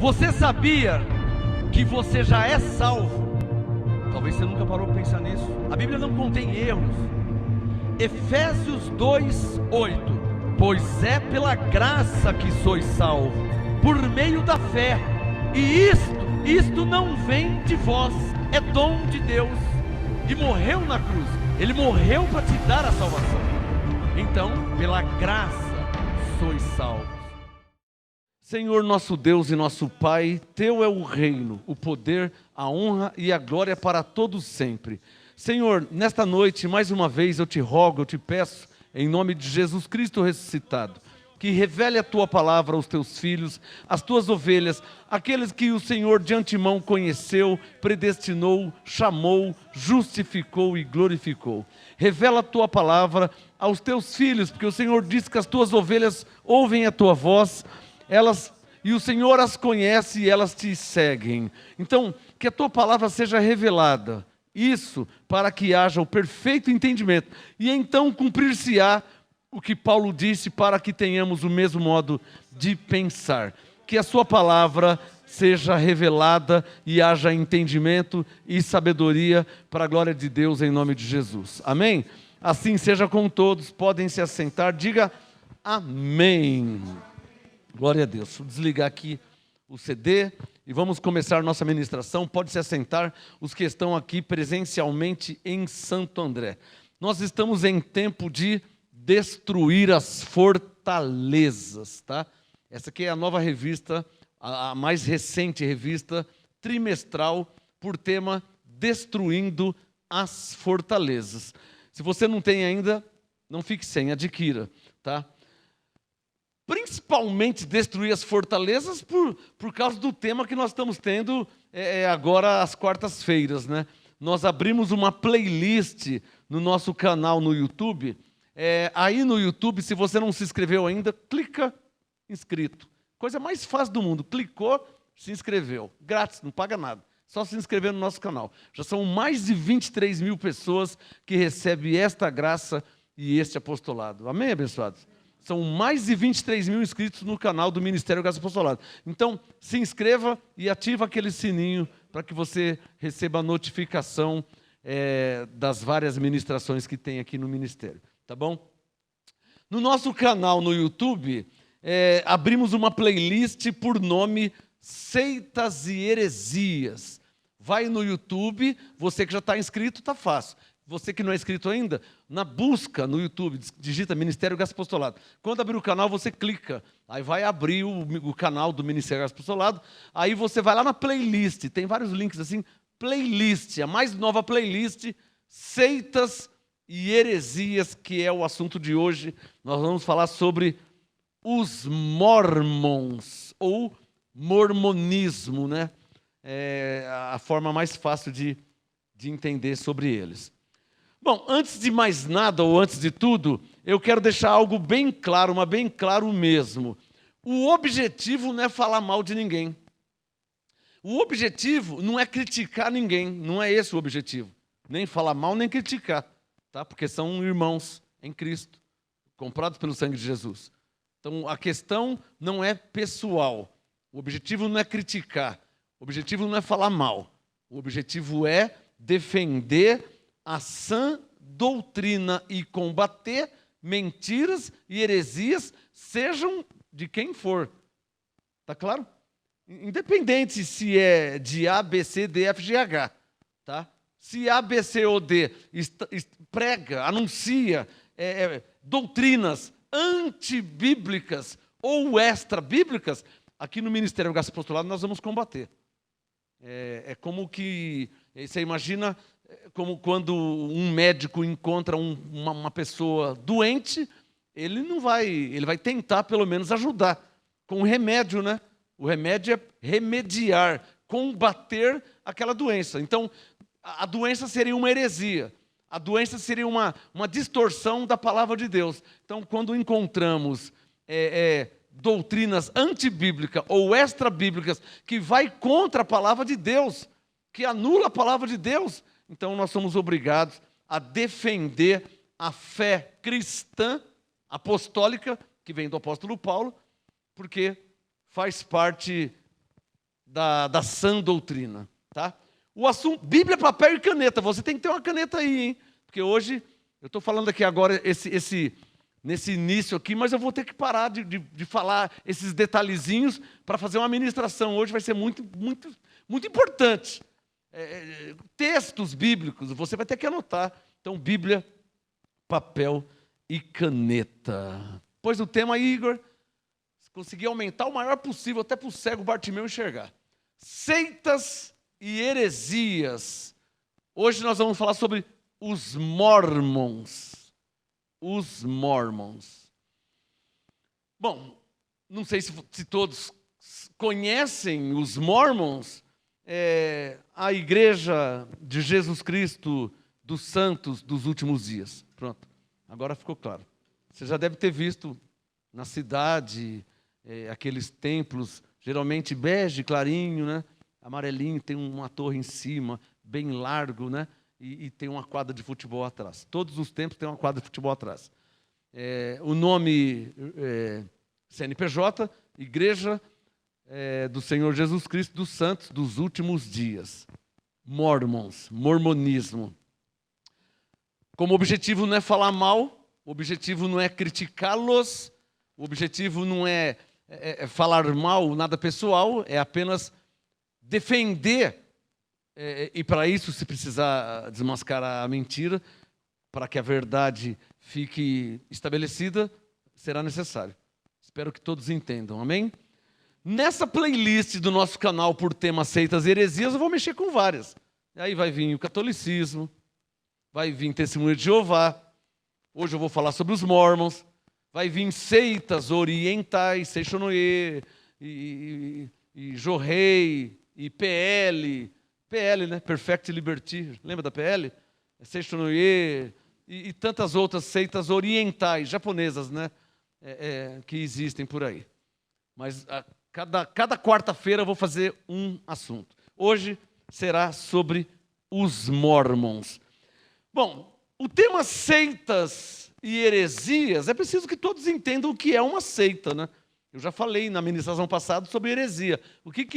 Você sabia que você já é salvo? Talvez você nunca parou para pensar nisso. A Bíblia não contém erros. Efésios 2:8. Pois é pela graça que sois salvos, por meio da fé. E isto não vem de vós, é dom de Deus. E morreu na cruz. Ele morreu para te dar a salvação. Então, pela graça sois salvos. Senhor nosso Deus e nosso Pai, Teu é o reino, o poder, a honra e a glória para todos sempre. Senhor, nesta noite, mais uma vez eu te rogo, eu te peço, em nome de Jesus Cristo ressuscitado, que revele a Tua palavra aos Teus filhos, às Tuas ovelhas, aqueles que o Senhor de antemão conheceu, predestinou, chamou, justificou e glorificou. Revela a Tua palavra aos Teus filhos, porque o Senhor diz que as Tuas ovelhas ouvem a Tua voz, e o Senhor as conhece e elas te seguem. Então, que a Tua palavra seja revelada, isso para que haja o perfeito entendimento, e então cumprir-se-á o que Paulo disse, para que tenhamos o mesmo modo de pensar. Que a sua palavra seja revelada e haja entendimento e sabedoria para a glória de Deus em nome de Jesus. Amém? Assim seja com todos, podem se assentar, diga amém. Glória a Deus. Vou desligar aqui o CD e vamos começar nossa ministração. Pode se assentar os que estão aqui presencialmente em Santo André. Nós estamos em tempo de destruir as fortalezas, tá? Essa aqui é a nova revista, a mais recente revista trimestral, por tema Destruindo as Fortalezas. Se você não tem ainda, não fique sem, adquira, tá? Principalmente destruir as fortalezas por causa do tema que nós estamos tendo agora às quartas-feiras, né? Nós abrimos uma playlist no nosso canal no YouTube. Aí no YouTube, se você não se inscreveu ainda, clica inscrito. Coisa mais fácil do mundo. Clicou, se inscreveu. Grátis, não paga nada. Só se inscrever no nosso canal. Já são mais de 23 mil pessoas que recebem esta graça e este apostolado. Amém, abençoados? São mais de 23 mil inscritos no canal do Ministério Graça e Apostolado. Então, se inscreva e ativa aquele sininho para que você receba a notificação das várias ministrações que tem aqui no Ministério. Tá bom? No nosso canal no YouTube, abrimos uma playlist por nome Seitas e Heresias. Vai no YouTube, você que já está inscrito, está fácil. Você que não é inscrito ainda, na busca no YouTube, digita Ministério Graça e Apostolado. Quando abrir o canal, você clica. Aí vai abrir o canal do Ministério Graça e Apostolado. Aí você vai lá na playlist. Tem vários links assim. Playlist, a mais nova playlist, Seitas e Heresias, que é o assunto de hoje. Nós vamos falar sobre os mormons, ou mormonismo, né? É a forma mais fácil de entender sobre eles. Bom, antes de mais nada, ou antes de tudo, eu quero deixar algo bem claro, mas bem claro mesmo. O objetivo não é falar mal de ninguém. O objetivo não é criticar ninguém, não é esse o objetivo. Nem falar mal, nem criticar, tá? Porque são irmãos em Cristo, comprados pelo sangue de Jesus. Então, a questão não é pessoal. O objetivo não é criticar. O objetivo não é falar mal. O objetivo é defender a sã doutrina e combater mentiras e heresias, sejam de quem for. Tá claro? Independente se é de A, B, C, D, F, G, H. Tá? Se A, B, C ou D prega, anuncia doutrinas antibíblicas ou extra-bíblicas, aqui no Ministério Graça e Apostolado nós vamos combater. É como que, você imagina, como quando um médico encontra uma pessoa doente, ele vai tentar pelo menos ajudar com um remédio, né? O remédio é remediar, combater aquela doença. Então, a doença seria uma heresia. A doença seria uma distorção da palavra de Deus. Então, quando encontramos doutrinas antibíblicas ou extra-bíblicas que vai contra a palavra de Deus, que anula a palavra de Deus, então nós somos obrigados a defender a fé cristã apostólica, que vem do apóstolo Paulo, porque faz parte da sã doutrina, tá? O assunto, Bíblia, papel e caneta. Você tem que ter uma caneta aí, hein? Porque hoje, eu estou falando aqui agora nesse início aqui, mas eu vou ter que parar de falar esses detalhezinhos para fazer uma ministração. Hoje vai ser muito, muito, muito importante. Textos bíblicos, você vai ter que anotar. Então, Bíblia, papel e caneta. Pois o tema, Igor, consegui aumentar o maior possível, até para o cego Bartimeu enxergar. Seitas e heresias. Hoje nós vamos falar sobre os Mormons. Os Mormons. Bom, não sei se todos conhecem os Mormons. A Igreja de Jesus Cristo dos Santos dos Últimos Dias. Pronto, agora ficou claro. Você já deve ter visto na cidade aqueles templos, geralmente bege, clarinho, né? Amarelinho, tem uma torre em cima, bem largo, né? E tem uma quadra de futebol atrás. Todos os templos têm uma quadra de futebol atrás. O nome CNPJ, Igreja do Senhor Jesus Cristo dos Santos dos Últimos Dias. Mormons, mormonismo. Como objetivo não é falar mal, o objetivo não é criticá-los, o objetivo não é falar mal, nada pessoal, é apenas defender, e para isso, se precisar desmascarar a mentira, para que a verdade fique estabelecida, será necessário. Espero que todos entendam, amém? Nessa playlist do nosso canal por tema seitas e heresias, eu vou mexer com várias. Aí vai vir o catolicismo, vai vir Testemunho de Jeová, hoje eu vou falar sobre os Mormons, vai vir seitas orientais, Seichonoye, e Jorrei, e PL, né? Perfect Liberty, lembra da PL? Seichonoye, e tantas outras seitas orientais, japonesas, né? Que existem por aí. Mas cada quarta-feira eu vou fazer um assunto. Hoje será sobre os Mormons. Bom, o tema seitas e heresias, é preciso que todos entendam o que é uma seita, né? Eu já falei na ministração passada sobre heresia. O que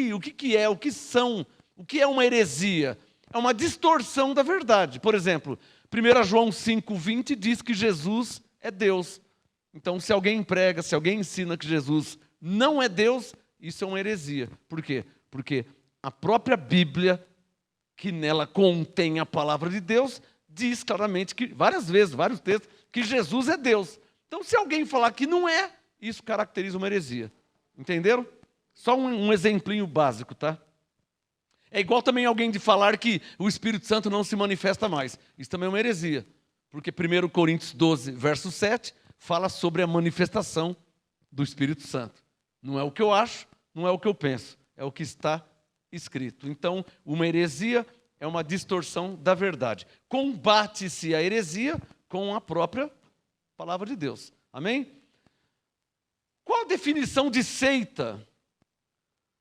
é uma heresia? É uma distorção da verdade. Por exemplo, 1 João 5,20 diz que Jesus é Deus. Então, se alguém prega, se alguém ensina que Jesus não é Deus, isso é uma heresia. Por quê? Porque a própria Bíblia, que nela contém a palavra de Deus, diz claramente, que várias vezes, vários textos, que Jesus é Deus. Então, se alguém falar que não é, isso caracteriza uma heresia. Entenderam? Só um exemplinho básico, tá? É igual também alguém de falar que o Espírito Santo não se manifesta mais. Isso também é uma heresia. Porque 1 Coríntios 12, verso 7, fala sobre a manifestação do Espírito Santo. Não é o que eu acho, não é o que eu penso, é o que está escrito. Então, uma heresia é uma distorção da verdade. Combate-se a heresia com a própria palavra de Deus. Amém? Qual a definição de seita?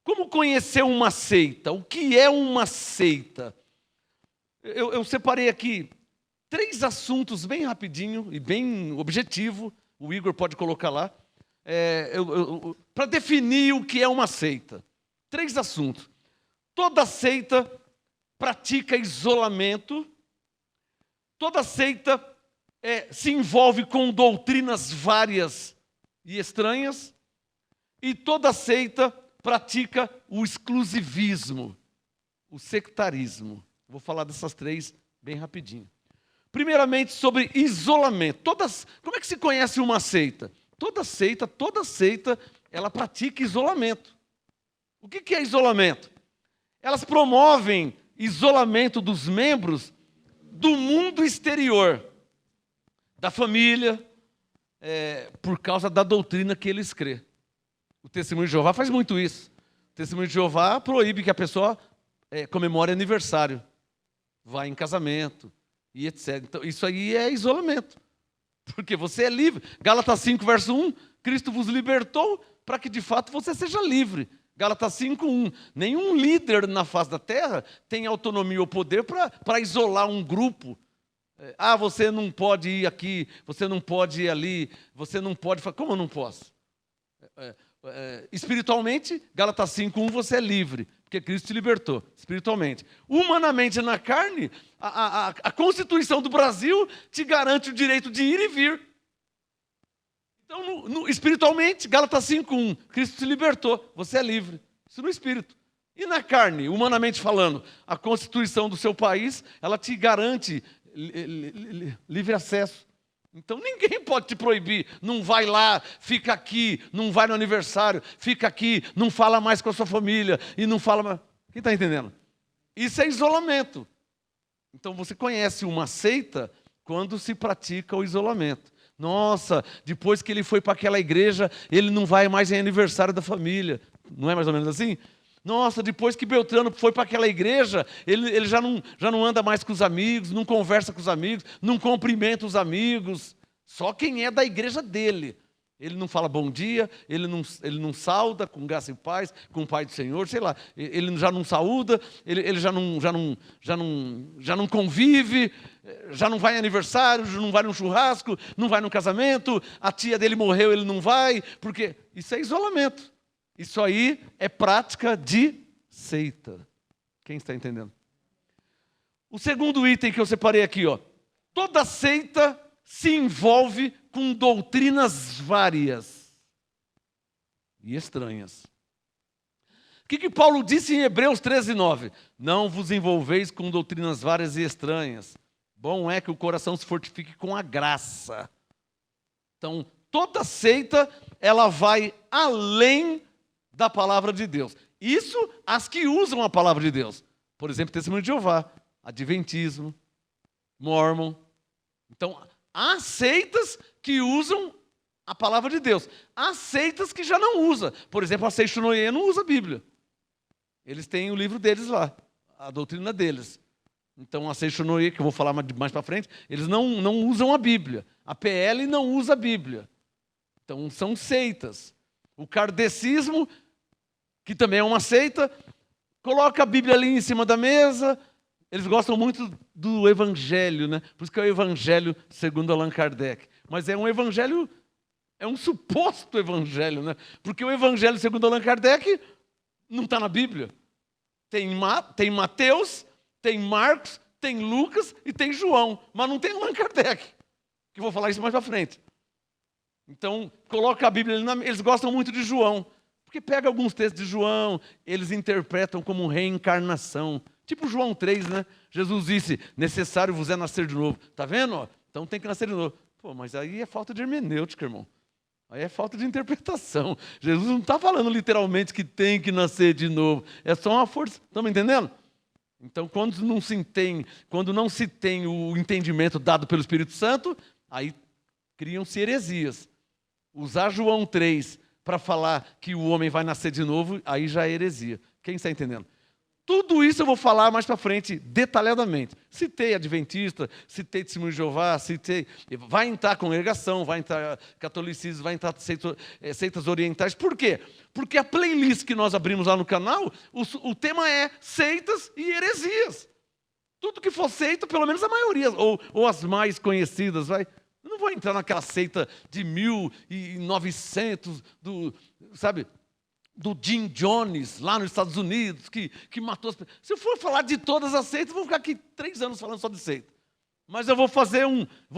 Como conhecer uma seita? O que é uma seita? Eu separei aqui 3 assuntos bem rapidinho e bem objetivo. O Igor pode colocar lá. Para definir o que é uma seita. 3 assuntos. Toda seita pratica isolamento. Toda seita se envolve com doutrinas várias e estranhas. E toda seita pratica o exclusivismo, o sectarismo. Vou falar dessas 3 bem rapidinho. Primeiramente, sobre isolamento. Como é que se conhece uma seita? Toda seita, ela pratica isolamento. O que é isolamento? Elas promovem isolamento dos membros do mundo exterior, da família, por causa da doutrina que eles crêem. O Testemunho de Jeová faz muito isso. O Testemunho de Jeová proíbe que a pessoa comemore aniversário, vá em casamento e etc. Então, isso aí é isolamento. Porque você é livre. Gálatas 5, verso 1, Cristo vos libertou para que de fato você seja livre. Gálatas 5, 1. Nenhum líder na face da terra tem autonomia ou poder para isolar um grupo. Você não pode ir aqui, você não pode ir ali, você não pode... Como eu não posso? Espiritualmente, Gálatas 5:1, você é livre, porque Cristo te libertou, espiritualmente. Humanamente, na carne, a Constituição do Brasil te garante o direito de ir e vir. Então, espiritualmente, Gálatas 5:1, Cristo te libertou, você é livre. Isso no espírito. E na carne, humanamente falando, a Constituição do seu país, ela te garante livre acesso. Então ninguém pode te proibir. Não vai lá, fica aqui, não vai no aniversário, fica aqui, não fala mais com a sua família e não fala mais. Quem está entendendo? Isso é isolamento. Então você conhece uma seita quando se pratica o isolamento. Nossa, depois que ele foi para aquela igreja, ele não vai mais em aniversário da família. Não é mais ou menos assim? Nossa, depois que Beltrano foi para aquela igreja, ele já não anda mais com os amigos, não conversa com os amigos, não cumprimenta os amigos. Só quem é da igreja dele. Ele não fala bom dia, ele não sauda com graça e paz, com o Pai do Senhor, sei lá. Ele já não saúda, ele já não convive, já não vai em aniversário, não vai num churrasco, não vai num casamento, a tia dele morreu, ele não vai, porque isso é isolamento. Isso aí é prática de seita. Quem está entendendo? O segundo item que eu separei aqui, ó. Toda seita se envolve com doutrinas várias e estranhas. O que Paulo disse em Hebreus 13:9? Não vos envolveis com doutrinas várias e estranhas. Bom é que o coração se fortifique com a graça. Então, toda seita, ela vai além da palavra de Deus. Isso as que usam a palavra de Deus. Por exemplo, Testemunho de Jeová, Adventismo, Mórmon. Então, há seitas que usam a palavra de Deus. Há seitas que já não usam. Por exemplo, a Seixonoye não usa a Bíblia. Eles têm o livro deles lá, a doutrina deles. Então, a Seixonoye, que eu vou falar mais para frente, eles não usam a Bíblia. A PL não usa a Bíblia. Então, são seitas. O kardecismo, que também é uma seita, coloca a Bíblia ali em cima da mesa. Eles gostam muito do Evangelho, né? Por isso que é o Evangelho segundo Allan Kardec. Mas é um Evangelho, é um suposto Evangelho, né? Porque o Evangelho segundo Allan Kardec não está na Bíblia. Tem Mateus, tem Marcos, tem Lucas e tem João, mas não tem Allan Kardec, que eu vou falar isso mais para frente. Então, coloca a Bíblia ali, eles gostam muito de João, porque pega alguns textos de João, eles interpretam como reencarnação. Tipo João 3, né? Jesus disse, necessário vos é nascer de novo. Tá vendo? Então tem que nascer de novo. Pô, mas aí é falta de hermenêutica, irmão. Aí é falta de interpretação. Jesus não está falando literalmente que tem que nascer de novo. É só uma força. Estão me entendendo? Então, quando não se tem o entendimento dado pelo Espírito Santo, aí criam-se heresias. Usar João 3 para falar que o homem vai nascer de novo, aí já é heresia. Quem está entendendo? Tudo isso eu vou falar mais para frente, detalhadamente. Citei Adventista, citei Testemunho de Jeová, vai entrar congregação, vai entrar catolicismo, vai entrar seitas orientais. Por quê? Porque a playlist que nós abrimos lá no canal, o tema é seitas e heresias. Tudo que for seita, pelo menos a maioria, ou as mais conhecidas, vai. Eu não vou entrar naquela seita de 1900, do Jim Jones, lá nos Estados Unidos, que matou as pessoas. Se eu for falar de todas as seitas, eu vou ficar aqui 3 anos falando só de seita. Mas eu vou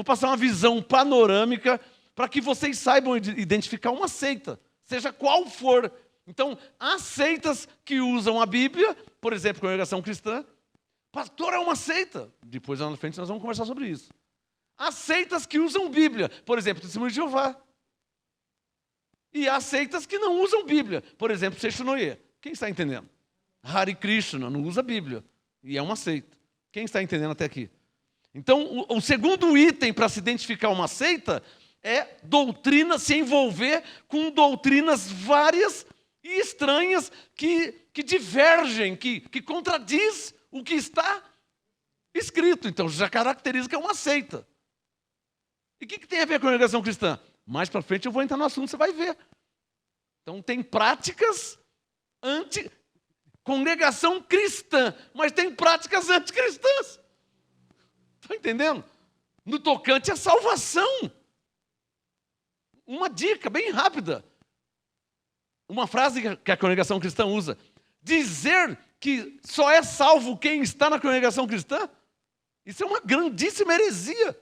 passar uma visão panorâmica para que vocês saibam identificar uma seita, seja qual for. Então, há seitas que usam a Bíblia, por exemplo, Congregação Cristã. Pastor, é uma seita. Depois, lá na frente, nós vamos conversar sobre isso. Há seitas que usam Bíblia, por exemplo, Testemunho de Jeová. E há seitas que não usam Bíblia, por exemplo, Seixonoye. Quem está entendendo? Hare Krishna não usa Bíblia, e é uma seita. Quem está entendendo até aqui? Então, o segundo item para se identificar uma seita é se envolver com doutrinas várias e estranhas que divergem, que contradiz o que está escrito. Então, já caracteriza que é uma seita. E o que tem a ver com a congregação cristã? Mais para frente eu vou entrar no assunto, você vai ver. Então tem práticas congregação cristã, mas tem práticas anticristãs. Está entendendo? No tocante à salvação. Uma dica bem rápida. uma frase que a congregação cristã usa: dizer que só é salvo quem está na congregação cristã, isso é uma grandíssima heresia.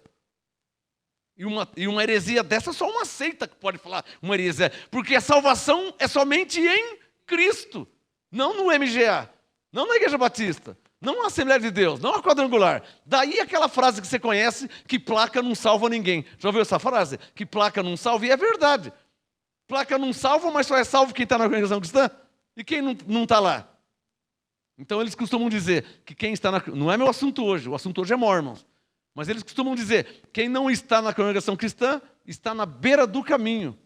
E uma heresia dessa, só uma seita que pode falar uma heresia. Porque a salvação é somente em Cristo, não no MGA, não na Igreja Batista, não na Assembleia de Deus, não na Quadrangular. Daí aquela frase que você conhece, que placa não salva ninguém. Já ouviu essa frase? Que placa não salva, e é verdade. Placa não salva, mas só é salvo quem está na congregação cristã. E quem não está lá? Então eles costumam dizer que quem está na... Não é meu assunto hoje, o assunto hoje é Mormons. Mas eles costumam dizer, quem não está na congregação cristã, está na beira do caminho.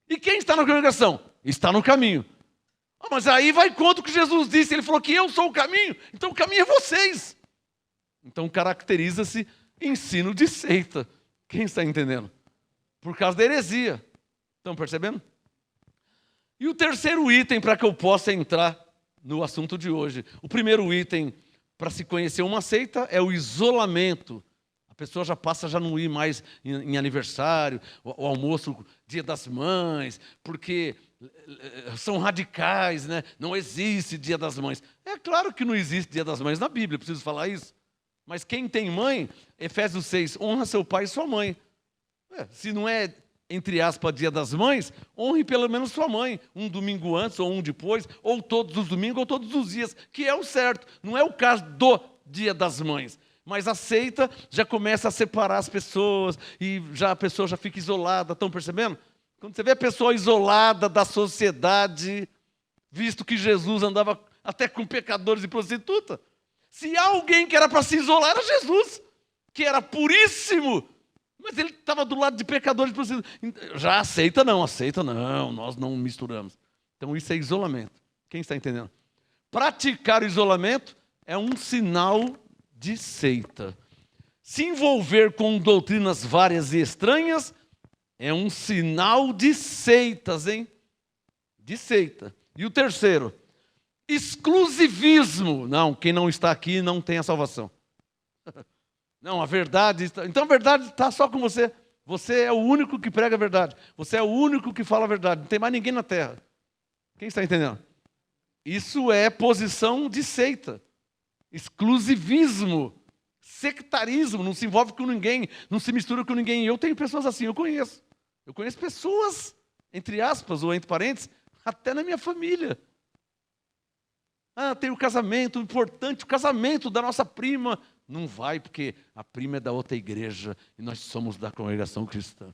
E quem está na congregação? Está no caminho. Mas aí vai contra o que Jesus disse, ele falou que eu sou o caminho, então o caminho é vocês. Então caracteriza-se ensino de seita. Quem está entendendo? Por causa da heresia. Estão percebendo? E o terceiro item para que eu possa entrar no assunto de hoje. O primeiro item para se conhecer uma seita é o isolamento. A pessoa já passa a já não ir mais em aniversário, o almoço, Dia das Mães, porque são radicais, né? Não existe Dia das Mães. É claro que não existe Dia das Mães na Bíblia, preciso falar isso. Mas quem tem mãe, Efésios 6, honra seu pai e sua mãe. Se não é, entre aspas, Dia das Mães, honre pelo menos sua mãe, um domingo antes ou um depois, ou todos os domingos ou todos os dias, que é o certo. Não é o caso do Dia das Mães. Mas a seita já começa a separar as pessoas e a pessoa já fica isolada. Estão percebendo? Quando você vê a pessoa isolada da sociedade, visto que Jesus andava até com pecadores e prostitutas, se há alguém que era para se isolar, era Jesus, que era puríssimo, mas ele estava do lado de pecadores e prostitutas. Já aceita não, nós não misturamos. Então isso é isolamento. Quem está entendendo? Praticar o isolamento é um sinal de seita. Se envolver com doutrinas várias e estranhas é um sinal de seitas, hein? De seita. E o terceiro, exclusivismo. Não, quem não está aqui não tem a salvação. Não, a verdade está... Então a verdade está só com você. Você é o único que prega a verdade. Você é o único que fala a verdade. Não tem mais ninguém na terra. Quem está entendendo? Isso é posição de seita. Exclusivismo, sectarismo, não se envolve com ninguém, não se mistura com ninguém. Eu tenho pessoas assim, eu conheço. Eu conheço pessoas, entre aspas, ou entre parênteses, até na minha família. Tem o casamento importante, o casamento da nossa prima. Não vai, porque a prima é da outra igreja e nós somos da congregação cristã.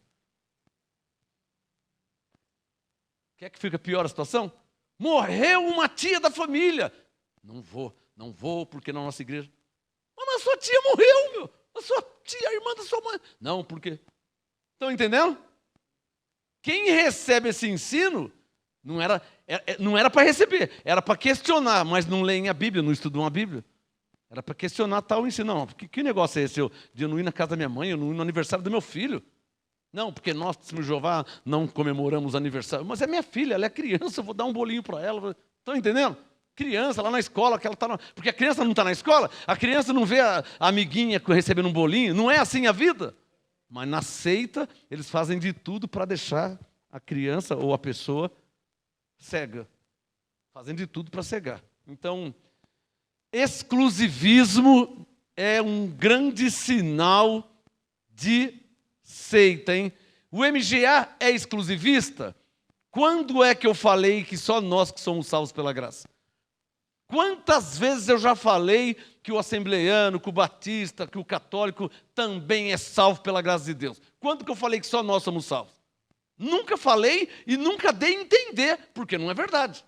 Quer que fique pior a situação? Morreu uma tia da família. Não vou, porque na nossa igreja. Mas a sua tia morreu, meu. A sua tia, a irmã da sua mãe. Não, por quê? Estão entendendo? Quem recebe esse ensino não era para receber, era para questionar, mas não leem a Bíblia, não estudam a Bíblia. Era para questionar tal ensino. Não, que negócio é esse? De eu não ir na casa da minha mãe, eu não ir no aniversário do meu filho. Não, porque nós, Testemunho de Jeová, não comemoramos aniversário. Mas é minha filha, ela é criança, eu vou dar um bolinho para ela. Estão entendendo? Criança lá na escola, que ela tá porque a criança não está na escola, a criança não vê a amiguinha recebendo um bolinho, não é assim a vida. Mas na seita, eles fazem de tudo para deixar a criança ou a pessoa cega. Fazem de tudo para cegar. Então, exclusivismo é um grande sinal de seita, hein? O MGA é exclusivista? Quando é que eu falei que só nós que somos salvos pela graça? Quantas vezes eu já falei que o assembleiano, que o batista, que o católico também é salvo pela graça de Deus? Quando que eu falei que só nós somos salvos? Nunca falei e nunca dei a entender, porque não é verdade.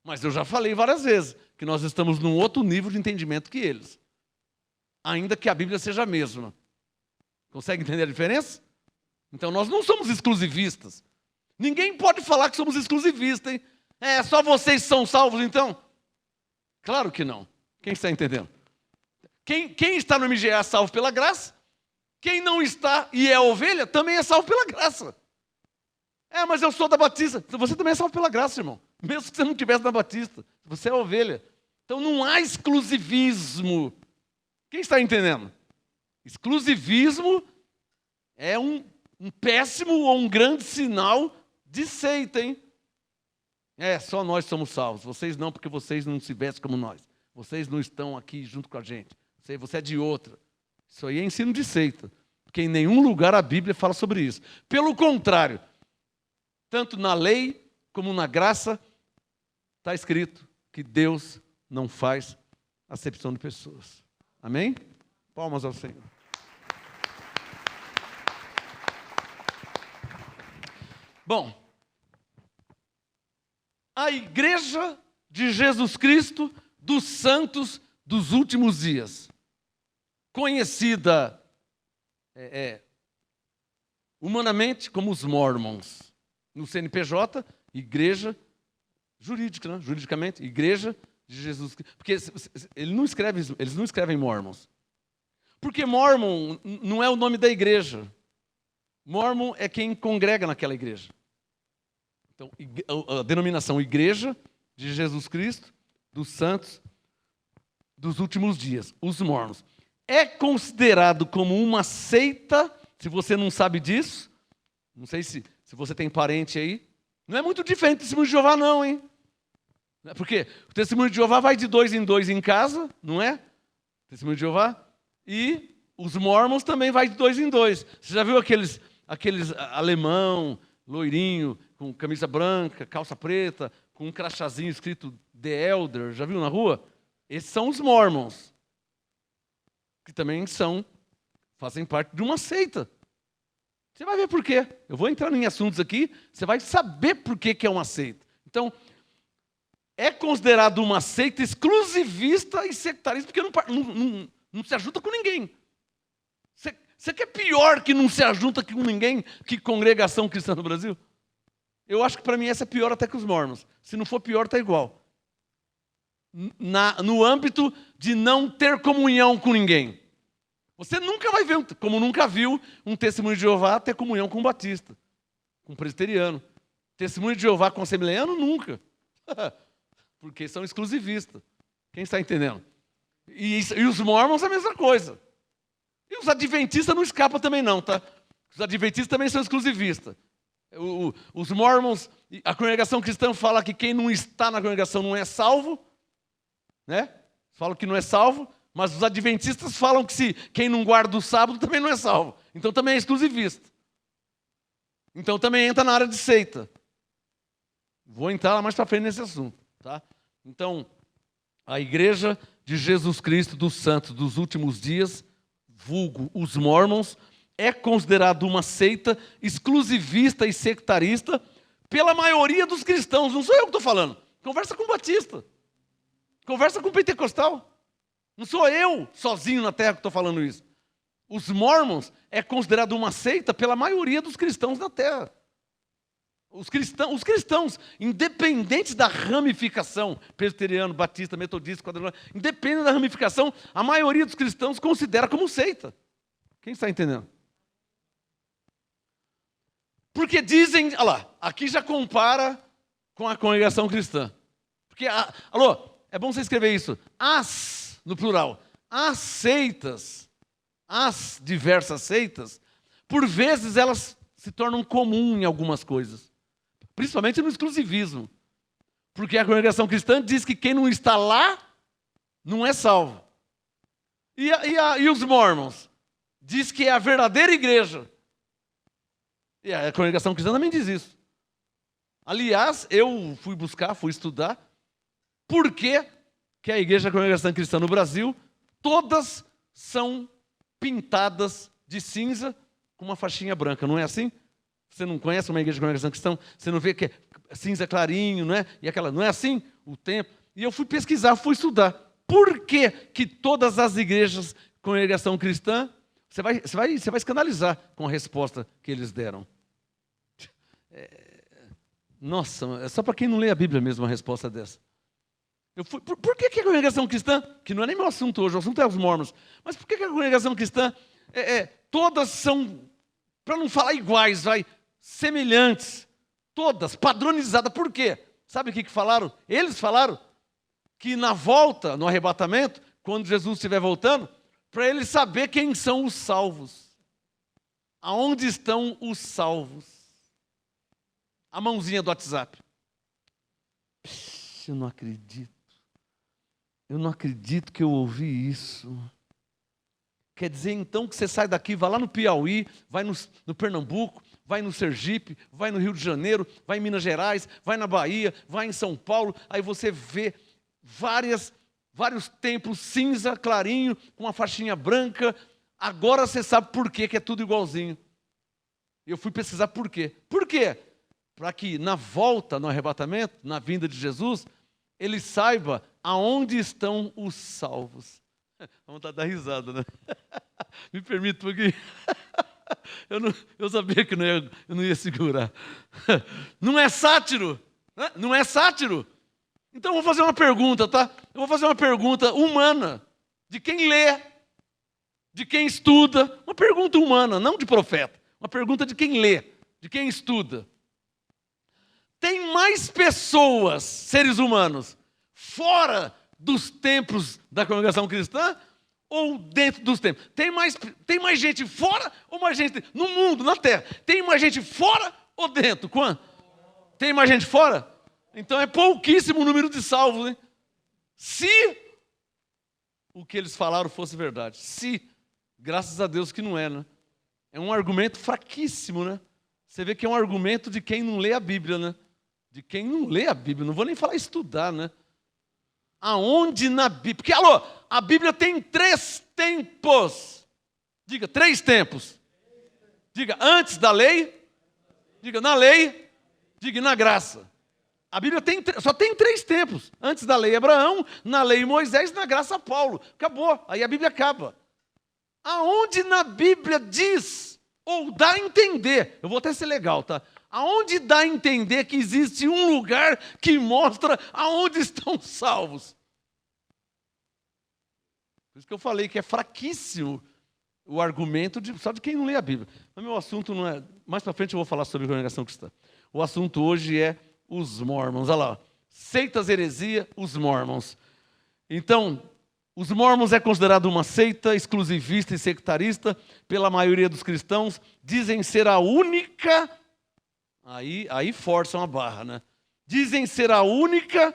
Mas eu já falei várias vezes que nós estamos num outro nível de entendimento que eles. Ainda que a Bíblia seja a mesma. Consegue entender a diferença? Então nós não somos exclusivistas. Ninguém pode falar que somos exclusivistas, hein? Só vocês são salvos então? Claro que não. Quem está entendendo? Quem está no MGA é salvo pela graça. Quem não está e é ovelha também é salvo pela graça. Mas eu sou da Batista. Você também é salvo pela graça, irmão. Mesmo que você não estivesse na Batista. Você é ovelha. Então não há exclusivismo. Quem está entendendo? Exclusivismo é um péssimo ou um grande sinal de seita, hein? Só nós somos salvos. Vocês não, porque vocês não se vestem como nós. Vocês não estão aqui junto com a gente. Você é de outra. Isso aí é ensino de seita. Porque em nenhum lugar a Bíblia fala sobre isso. Pelo contrário, tanto na lei como na graça, está escrito que Deus não faz acepção de pessoas. Amém? Palmas ao Senhor. Bom, a igreja de Jesus Cristo dos santos dos últimos dias, conhecida humanamente como os Mormons, no CNPJ, igreja jurídica, né? Juridicamente, igreja de Jesus Cristo. Porque eles não escrevem Mormons. Porque Mormon não é o nome da igreja. Mormon é quem congrega naquela igreja. Então, a denominação Igreja de Jesus Cristo dos Santos dos Últimos Dias, os Mormons, é considerado como uma seita. Se você não sabe disso, não sei se você tem parente aí, não é muito diferente do Testemunho de Jeová não, hein? Porque o Testemunho de Jeová vai de 2 em 2 em casa, não é? O Testemunho de Jeová. E os Mormons também vai de 2 em 2. Você já viu aqueles alemão, loirinho, com camisa branca, calça preta, com um crachazinho escrito The Elder, já viu na rua? Esses são os Mormons, que também fazem parte de uma seita. Você vai ver por quê. Eu vou entrar em assuntos aqui, você vai saber por que é uma seita. Então, é considerado uma seita exclusivista e sectarista, porque não se ajuda com ninguém. Você quer pior que não se ajunta com ninguém que congregação cristã no Brasil? Eu acho que para mim essa é pior até que os Mormons. Se não for pior, está igual. No âmbito de não ter comunhão com ninguém. Você nunca vai ver, como nunca viu, um Testemunho de Jeová ter comunhão com um batista, com um presbiteriano. Testemunho de Jeová com assembleiano, nunca. Porque são exclusivistas. Quem está entendendo? E os Mormons a mesma coisa. E os adventistas não escapam também não, tá? Os adventistas também são exclusivistas. Os Mormons, a congregação cristã fala que quem não está na congregação não é salvo, né? Falam que não é salvo, mas os adventistas falam que quem não guarda o sábado também não é salvo. Então também é exclusivista. Então também entra na área de seita. Vou entrar lá mais para frente nesse assunto, tá? Então, a igreja de Jesus Cristo dos santos dos últimos dias, vulgo os Mormons, é considerado uma seita exclusivista e sectarista pela maioria dos cristãos. Não sou eu que estou falando. Conversa com o batista. Conversa com o pentecostal. Não sou eu sozinho na terra que estou falando isso. Os Mormons é considerado uma seita pela maioria dos cristãos na terra. Os cristãos, independentes da ramificação, presbiteriano, batista, metodista, quadrangular, independente da ramificação, a maioria dos cristãos considera como seita. Quem está entendendo? Porque dizem, olha lá, aqui já compara com a congregação cristã. Porque, é bom você escrever isso. No plural, as seitas, as diversas seitas, por vezes elas se tornam comum em algumas coisas. Principalmente no exclusivismo. Porque a congregação cristã diz que quem não está lá não é salvo. E os Mormons? Diz que é a verdadeira igreja. E a congregação cristã também diz isso. Aliás, eu fui estudar por que a igreja da congregação cristã no Brasil, todas são pintadas de cinza com uma faixinha branca, não é assim? Você não conhece uma igreja de congregação cristã, você não vê que é cinza clarinho, não é? E aquela, não é assim o tempo. E eu fui pesquisar, fui estudar. Por que todas as igrejas de congregação cristã, você vai escandalizar com a resposta que eles deram. Nossa, é só para quem não lê a Bíblia mesmo uma resposta dessa. Por que a congregação cristã, que não é nem meu assunto hoje, o assunto é os Mormons, mas por que a congregação cristã, todas são, para não falar iguais, semelhantes, todas, padronizadas. Por quê? Sabe o que falaram? Eles falaram que na volta, no arrebatamento, quando Jesus estiver voltando, para eles saber quem são os salvos. Aonde estão os salvos? A mãozinha do WhatsApp. Eu não acredito. Eu não acredito que eu ouvi isso. Quer dizer, então, que você sai daqui, vai lá no Piauí, vai no Pernambuco, vai no Sergipe, vai no Rio de Janeiro, vai em Minas Gerais, vai na Bahia, vai em São Paulo, aí você vê vários templos cinza, clarinho, com uma faixinha branca. Agora você sabe por quê, que é tudo igualzinho. Eu fui pesquisar por quê. Por quê? Para que na volta, no arrebatamento, na vinda de Jesus, ele saiba aonde estão os salvos. Vamos dar risada, né? Me permita, porque eu sabia que eu não ia segurar. Não é sátiro? Né? Não é sátiro? Então eu vou fazer uma pergunta, tá? Eu vou fazer uma pergunta humana, de quem lê, de quem estuda. Uma pergunta humana, não de profeta. Uma pergunta de quem lê, de quem estuda. Tem mais pessoas, seres humanos, fora dos templos da congregação cristã ou dentro dos templos? Tem mais gente fora ou mais gente no mundo, na terra? Tem mais gente fora ou dentro? Quanto? Tem mais gente fora? Então é pouquíssimo o número de salvos, hein? Se o que eles falaram fosse verdade. Se, graças a Deus que não é, né? É um argumento fraquíssimo, né? Você vê que é um argumento de quem não lê a Bíblia, né? De quem não lê a Bíblia. Não vou nem falar estudar, né? Aonde na Bíblia? Porque, a Bíblia tem 3 tempos. Diga, 3 tempos. Diga, antes da lei. Diga, na lei. Diga, na graça. A Bíblia só tem 3 tempos. Antes da lei Abraão, na lei Moisés, na graça Paulo. Acabou. Aí a Bíblia acaba. Aonde na Bíblia diz, ou dá a entender, eu vou até ser legal, tá? Aonde dá a entender que existe um lugar que mostra aonde estão salvos? Por isso que eu falei que é fraquíssimo o argumento só de quem não lê a Bíblia. Mas meu assunto não é... Mais para frente eu vou falar sobre a congregação cristã. O assunto hoje é os mormons. Olha lá, seitas, heresia, os mormons. Então, os mormons é considerado uma seita exclusivista e sectarista pela maioria dos cristãos. Dizem ser a única... Aí forçam a barra, né? Dizem ser a única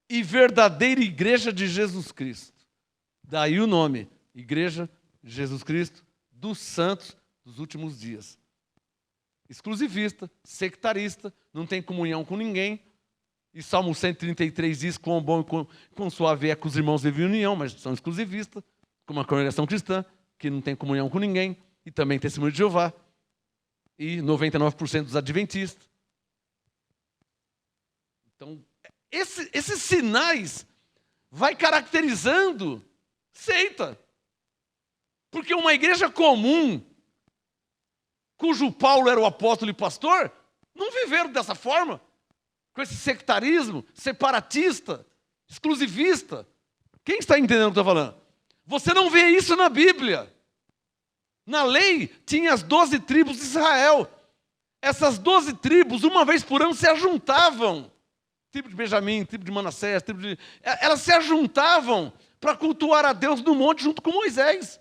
e verdadeira igreja de Jesus Cristo. Daí o nome, Igreja de Jesus Cristo dos Santos dos Últimos Dias. Exclusivista, sectarista, não tem comunhão com ninguém. E Salmo 133 diz: quão bom e quão suave é que os irmãos vivem em união, mas são exclusivistas, como a congregação cristã, que não tem comunhão com ninguém, e também Testemunho de Jeová. E 99% dos adventistas. Então, esses sinais vai caracterizando seita. Porque uma igreja comum, cujo Paulo era o apóstolo e pastor, não viveram dessa forma, com esse sectarismo separatista, exclusivista. Quem está entendendo o que eu estou falando? Você não vê isso na Bíblia. Na lei, tinha as 12 tribos de Israel. Essas 12 tribos, uma vez por ano, se ajuntavam. Tribo de Benjamim, tribo de Manassés, elas se ajuntavam para cultuar a Deus no monte junto com Moisés.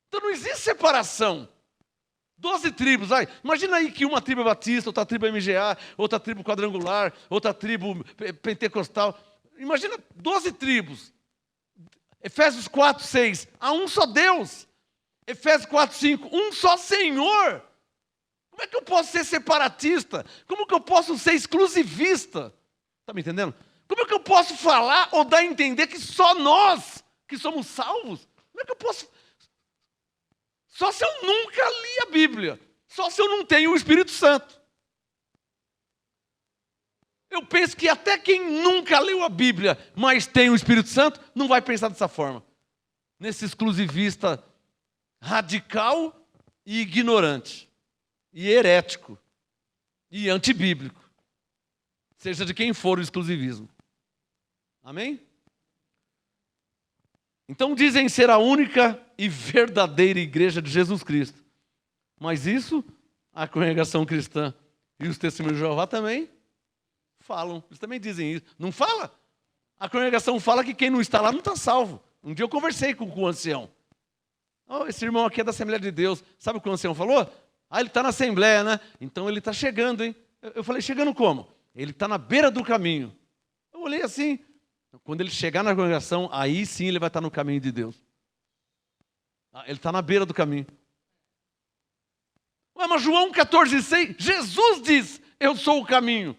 Então não existe separação. 12 tribos. Imagina aí que uma tribo é batista, outra tribo é MGA, outra tribo quadrangular, outra tribo pentecostal. Imagina 12 tribos. Efésios 4, 6. Há um só Deus. Efésios 4, 5, um só Senhor. Como é que eu posso ser separatista? Como que eu posso ser exclusivista? Está me entendendo? Como é que eu posso falar ou dar a entender que só nós que somos salvos? Como é que eu posso... Só se eu nunca li a Bíblia. Só se eu não tenho o Espírito Santo. Eu penso que até quem nunca leu a Bíblia, mas tem o Espírito Santo, não vai pensar dessa forma. Nesse exclusivista radical e ignorante, e herético, e antibíblico, seja de quem for o exclusivismo. Amém? Então dizem ser a única e verdadeira igreja de Jesus Cristo. Mas isso, a congregação cristã e os testemunhos de Jeová também falam. Eles também dizem isso. Não fala? A congregação fala que quem não está lá não está salvo. Um dia eu conversei com o ancião. Esse irmão aqui é da Assembleia de Deus. Sabe o que o ancião falou? Ele está na Assembleia, né? Então ele está chegando, hein? Eu falei, chegando como? Ele está na beira do caminho. olhei assim. Quando ele chegar na congregação, aí sim ele vai estar no caminho de Deus. Ele está na beira do caminho. Ué, mas João 14,6, Jesus diz, eu sou o caminho.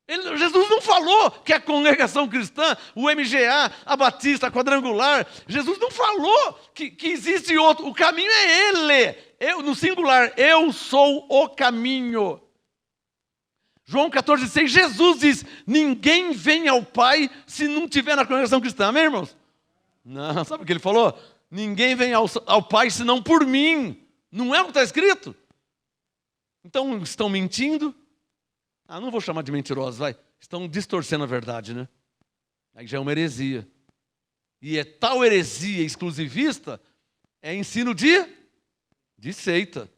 Jesus não falou que a congregação cristã, o MGA, a Batista, a Quadrangular, Jesus não falou que existe outro. O caminho é Ele. No singular, eu sou o caminho. João 14,6, Jesus diz, ninguém vem ao Pai se não estiver na congregação cristã. Amém, irmãos? Não, sabe o que ele falou? Ninguém vem ao Pai senão por mim. Não é o que está escrito? Então, estão mentindo? Não vou chamar de mentirosos, vai. Estão distorcendo a verdade, né? Aí já é uma heresia. E é tal heresia exclusivista, é ensino de seita.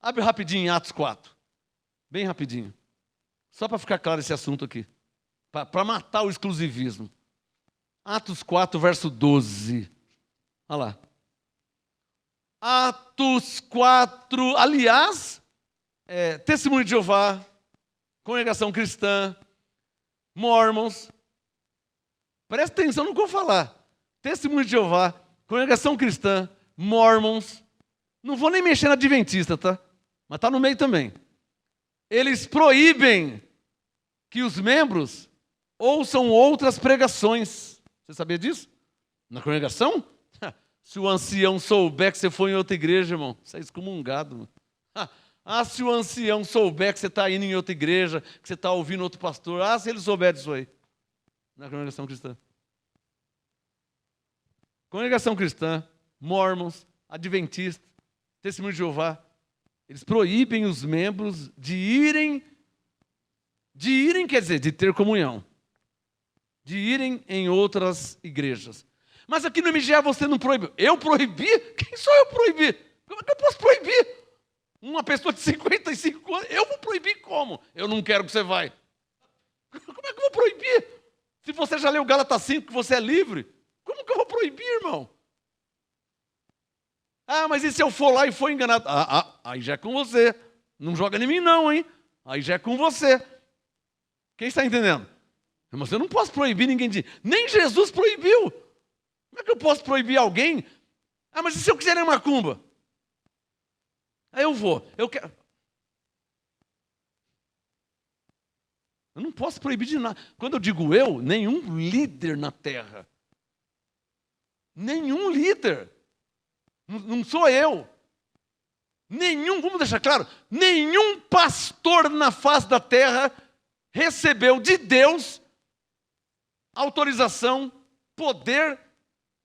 Abre rapidinho em Atos 4. Bem rapidinho. Só para ficar claro esse assunto aqui. Para matar o exclusivismo. Atos 4, verso 12. Olha lá. Atos 4, aliás, Testemunho de Jeová, Congregação Cristã, Mormons. Presta atenção no que eu vou falar. Testemunho de Jeová, Congregação Cristã, Mormons. Não vou nem mexer na Adventista, tá? Mas tá no meio também. Eles proíbem que os membros ouçam outras pregações. Você sabia disso? Na congregação? Se o ancião souber que você foi em outra igreja, irmão, você é excomungado, mano. Se o ancião souber que você está indo em outra igreja, que você está ouvindo outro pastor, se ele souber disso aí. Na congregação cristã. Congregação cristã, Mormons, Adventistas, Testemunho de Jeová, eles proíbem os membros de irem, quer dizer, de ter comunhão, de irem em outras igrejas. Mas aqui no MGA você não proibiu. Eu proibi? Quem sou eu proibir? Como é que eu posso proibir? Uma pessoa de 55 anos, eu vou proibir como? Eu não quero que você vá. Como é que eu vou proibir? Se você já leu Gálatas 5, que você é livre, como que eu vou proibir, irmão? Mas e se eu for lá e for enganado? Aí já é com você. Não joga em mim não, hein? Aí já é com você. Quem está entendendo? Mas eu não posso proibir ninguém de... Nem Jesus proibiu. Como é que eu posso proibir alguém? Mas e se eu quiser ir em macumba? Aí eu vou. Eu quero... Eu não posso proibir de nada. Quando eu digo eu, nenhum líder na terra. Nenhum líder. Não sou eu. Vamos deixar claro, nenhum pastor na face da terra recebeu de Deus autorização, poder,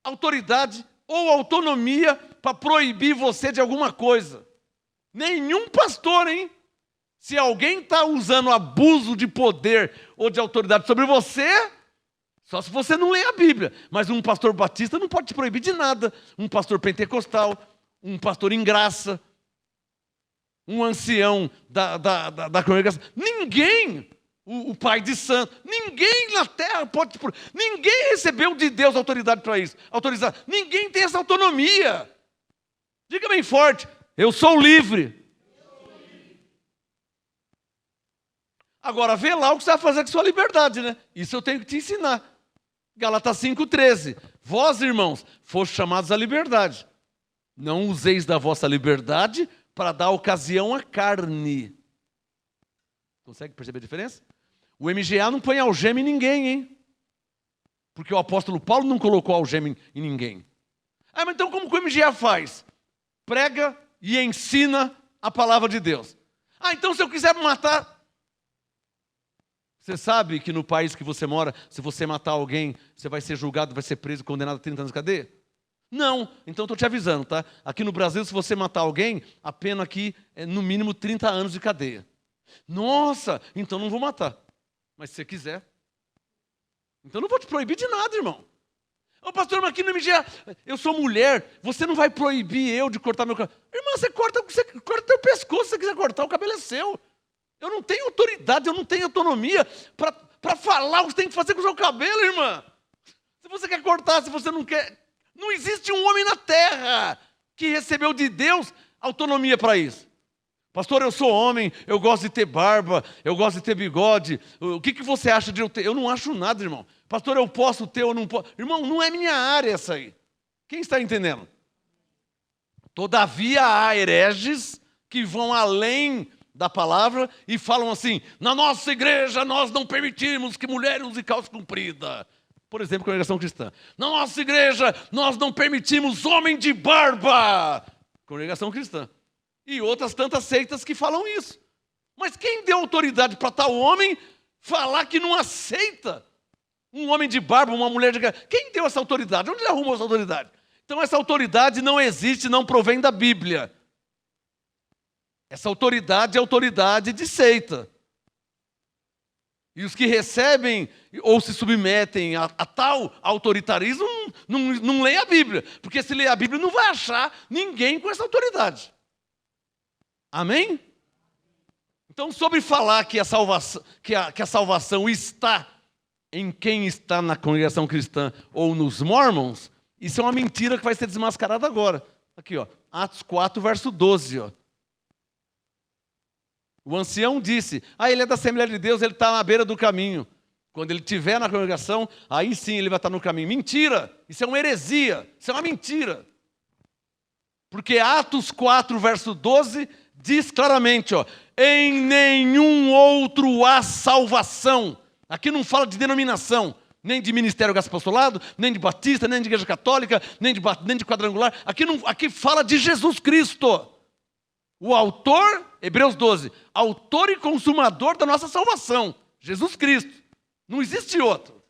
autoridade ou autonomia para proibir você de alguma coisa. Nenhum pastor, hein? Se alguém está usando abuso de poder ou de autoridade sobre você, só se você não lê a Bíblia. Mas um pastor batista não pode te proibir de nada. Um pastor pentecostal, um pastor em graça, um ancião da congregação. Ninguém, o pai de santo, ninguém na terra pode te proibir. Ninguém recebeu de Deus autoridade para isso. Ninguém tem essa autonomia. Diga bem forte, eu sou livre. Agora, vê lá o que você vai fazer com sua liberdade, né? Isso eu tenho que te ensinar. Gálatas 5,13. Vós, irmãos, fostes chamados à liberdade. Não useis da vossa liberdade para dar ocasião à carne. Consegue perceber a diferença? O MGA não põe algema em ninguém, hein? Porque o apóstolo Paulo não colocou algema em ninguém. Mas então como que o MGA faz? Prega e ensina a palavra de Deus. Então se eu quiser me matar... Você sabe que no país que você mora, se você matar alguém, você vai ser julgado, vai ser preso, condenado a 30 anos de cadeia? Não, então estou te avisando, tá? Aqui no Brasil, se você matar alguém, a pena aqui é no mínimo 30 anos de cadeia. Nossa, então não vou matar. Mas se você quiser. Então não vou te proibir de nada, irmão. Pastor, mas aqui no MGA, eu sou mulher, você não vai proibir eu de cortar meu cabelo. Irmã, você corta teu pescoço, se você quiser cortar, o cabelo é seu. Eu não tenho autoridade, eu não tenho autonomia para falar o que você tem que fazer com o seu cabelo, irmã. Se você quer cortar, se você não quer... Não existe um homem na terra que recebeu de Deus autonomia para isso. Pastor, eu sou homem, eu gosto de ter barba, eu gosto de ter bigode. O que você acha de eu ter? Eu não acho nada, irmão. Pastor, eu posso ter ou não posso? Irmão, não é minha área essa aí. Quem está entendendo? Todavia há hereges que vão além da palavra e falam assim: na nossa igreja nós não permitimos que mulheres usem calça comprida. Por exemplo, congregação cristã. Na nossa igreja nós não permitimos homem de barba. Congregação cristã. E outras tantas seitas que falam isso. Mas quem deu autoridade para tal homem falar que não aceita um homem de barba, uma mulher de... Quem deu essa autoridade? Onde ele arrumou essa autoridade? Então essa autoridade não existe, não provém da Bíblia. Essa autoridade é autoridade de seita. E os que recebem ou se submetem a tal autoritarismo não leem a Bíblia. Porque se ler a Bíblia não vai achar ninguém com essa autoridade. Amém? Então, sobre falar que a salvação está em quem está na congregação cristã ou nos mormons, isso é uma mentira que vai ser desmascarada agora. Aqui, ó, Atos 4, verso 12. Ó. O ancião disse: ele é da Assembleia de Deus, ele está na beira do caminho. Quando ele estiver na congregação, aí sim ele vai estar no caminho. Mentira! Isso é uma heresia, isso é uma mentira. Porque Atos 4, verso 12... diz claramente, ó, em nenhum outro há salvação. Aqui não fala de denominação, nem de ministério apostolado, nem de batista, nem de igreja católica, nem de quadrangular. Aqui fala de Jesus Cristo. O autor, Hebreus 12, autor e consumador da nossa salvação. Jesus Cristo. Não existe outro.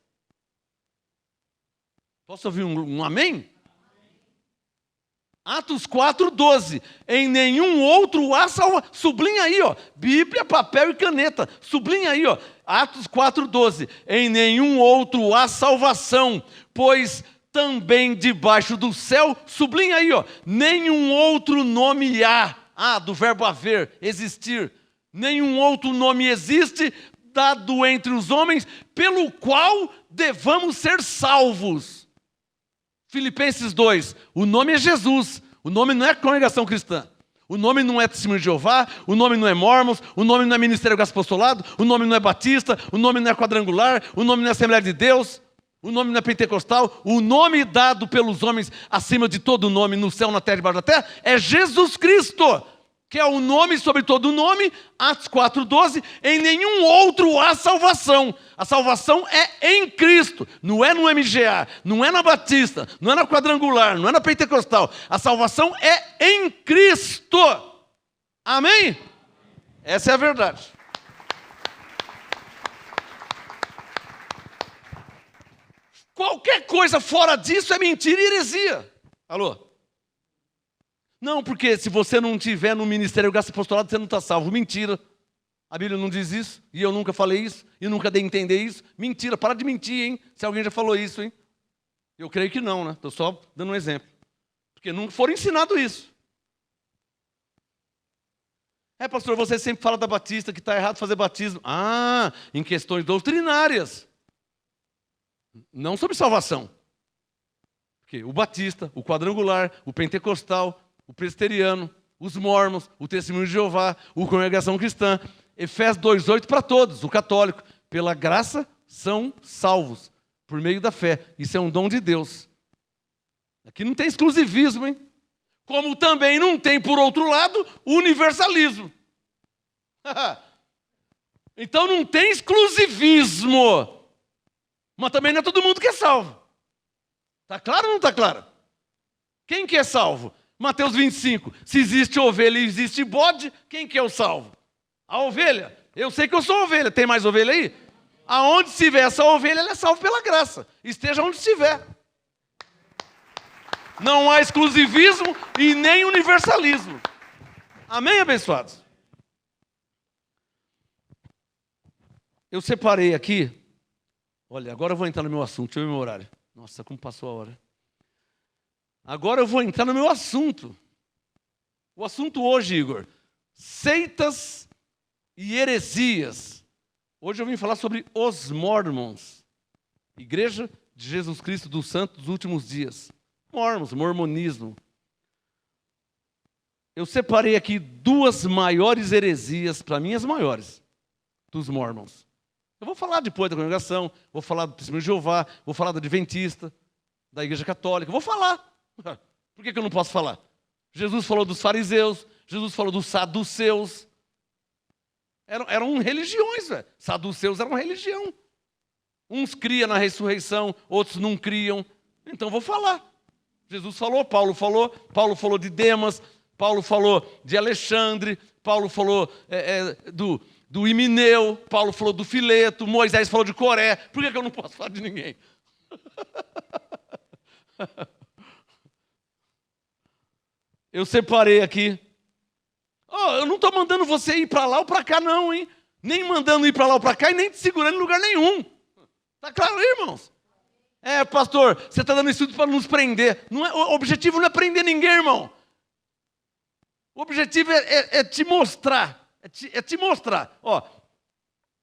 Posso ouvir um amém? Atos 4, 12. Em nenhum outro há salvação. Sublinha aí, ó. Bíblia, papel e caneta. Sublinha aí, ó. Atos 4, 12. Em nenhum outro há salvação, pois também debaixo do céu, sublinha aí, ó. Nenhum outro nome há. Do verbo haver, existir. Nenhum outro nome existe, dado entre os homens, pelo qual devamos ser salvos. Filipenses 2, o nome é Jesus, o nome não é congregação cristã, o nome não é Testemunho de Jeová, o nome não é Mormons, o nome não é Ministério Apostolado, o nome não é Batista, o nome não é Quadrangular, o nome não é Assembleia de Deus, o nome não é Pentecostal, o nome dado pelos homens acima de todo nome, no céu, na terra e debaixo da terra, é Jesus Cristo, que é o nome sobre todo nome. Atos 4, 12, em nenhum outro há salvação. A salvação é em Cristo, não é no MGA, não é na Batista, não é na Quadrangular, não é na Pentecostal. A salvação é em Cristo. Amém? Essa é a verdade. Qualquer coisa fora disso é mentira e heresia. Alô? Não, porque se você não estiver no ministério apostolado, você não está salvo. Mentira. A Bíblia não diz isso, e eu nunca falei isso, e nunca dei a entender isso. Mentira, para de mentir, hein? Se alguém já falou isso, hein? Eu creio que não, né? Estou só dando um exemplo. Porque nunca foram ensinado isso. Pastor, você sempre fala da Batista, que está errado fazer batismo. Em questões doutrinárias. Não sobre salvação. Porque o Batista, o Quadrangular, o Pentecostal, o Presbiteriano, os Mormons, o Testemunho de Jeová, o Congregação Cristã, Efésios 2,8 para todos, o católico, pela graça são salvos, por meio da fé. Isso é um dom de Deus. Aqui não tem exclusivismo, hein? Como também não tem, por outro lado, universalismo. Então não tem exclusivismo. Mas também não é todo mundo que é salvo. Está claro ou não está claro? Quem que é salvo? Mateus 25. Se existe ovelha e existe bode, quem que é o salvo? A ovelha. Eu sei que eu sou ovelha. Tem mais ovelha aí? Aonde estiver essa ovelha, ela é salva pela graça. Esteja onde estiver. Não há exclusivismo e nem universalismo. Amém, abençoados? Eu separei aqui. Olha, agora eu vou entrar no meu assunto. Deixa eu ver meu horário. Nossa, como passou a hora. Agora eu vou entrar no meu assunto. O assunto hoje, Igor, seitas e heresias. Hoje eu vim falar sobre os Mormons, Igreja de Jesus Cristo dos Santos dos Últimos Dias. Mormons, mormonismo. Eu separei aqui duas maiores heresias, para mim as maiores, dos Mormons. Eu vou falar depois da congregação, vou falar do Testemunho de Jeová, vou falar da Adventista, da Igreja Católica, vou falar. Por que eu não posso falar? Jesus falou dos fariseus, Jesus falou dos saduceus. Eram religiões, velho. Saduceus eram religião. Uns criam na ressurreição, outros não criam. Então vou falar. Jesus falou, Paulo falou de Demas, Paulo falou de Alexandre, Paulo falou do Himeneu, Paulo falou do Fileto, Moisés falou de Coré. Por que eu não posso falar de ninguém? Eu separei aqui. Eu não estou mandando você ir para lá ou para cá, não, hein? Nem mandando ir para lá ou para cá e nem te segurando em lugar nenhum. Está claro, irmãos? Pastor, você está dando estudo para nos prender. O objetivo não é prender ninguém, irmão. O objetivo é te mostrar. É te mostrar.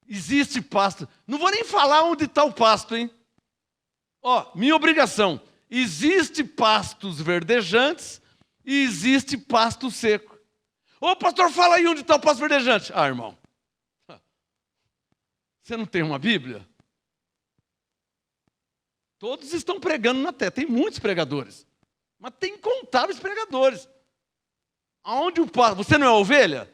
Existe pasto. Não vou nem falar onde está o pasto, hein? Minha obrigação. Existe pastos verdejantes e existe pasto seco. Pastor, fala aí onde está o pasto verdejante. Irmão. Você não tem uma Bíblia? Todos estão pregando na terra. Tem muitos pregadores. Mas tem incontáveis pregadores. Aonde o pasto... Você não é ovelha?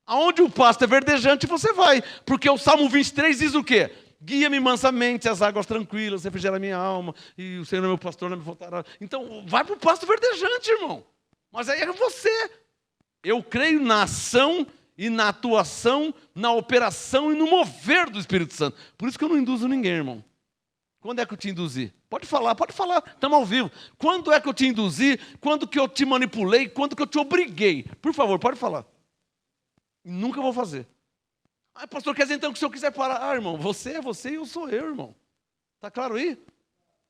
Aonde o pasto é verdejante, você vai. Porque o Salmo 23 diz o quê? Guia-me mansamente às águas tranquilas, refrigera minha alma, e o Senhor é meu pastor, não me faltará. Então, vai para o pasto verdejante, irmão. Mas aí é você. Eu creio na ação e na atuação, na operação e no mover do Espírito Santo. Por isso que eu não induzo ninguém, irmão. Quando é que eu te induzi? Pode falar, estamos ao vivo. Quando é que eu te induzi? Quando que eu te manipulei? Quando que eu te obriguei? Por favor, pode falar. Nunca vou fazer. Pastor, quer dizer então que o senhor quiser parar? Irmão, você é você e eu sou eu, irmão. Está claro aí?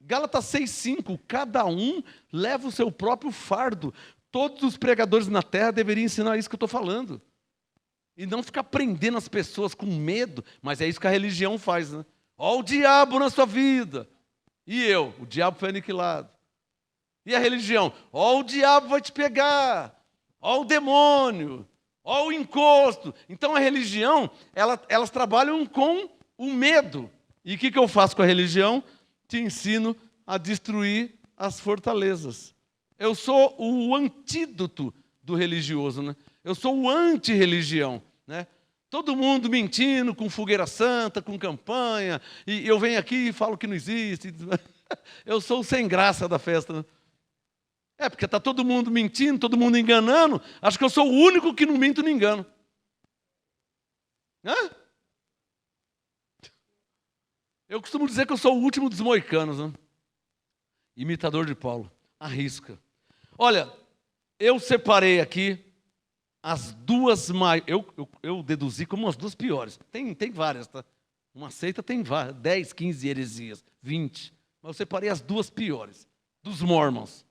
Gálatas 6,5. Cada um leva o seu próprio fardo. Todos os pregadores na terra deveriam ensinar isso que eu estou falando. E não ficar prendendo as pessoas com medo. Mas é isso que a religião faz, né? O diabo na sua vida. E o diabo foi aniquilado. E a religião? O diabo vai te pegar. O demônio. O encosto. Então a religião, elas trabalham com o medo. E o que eu faço com a religião? Te ensino a destruir as fortalezas. Eu sou o antídoto do religioso, né? Eu sou o anti-religião, né? Todo mundo mentindo, com fogueira santa, com campanha, e eu venho aqui e falo que não existe. Eu sou o sem graça da festa, né? Porque está todo mundo mentindo, todo mundo enganando. Acho que eu sou o único que não minto nem engano. Eu costumo dizer que eu sou o último dos moicanos, né? Imitador de Paulo. Arrisca. Olha, eu separei aqui as duas mais... Eu deduzi como as duas piores. Tem várias, tá? Uma seita tem várias. 10, 15 heresias, 20. Mas eu separei as duas piores. Dos Mormons.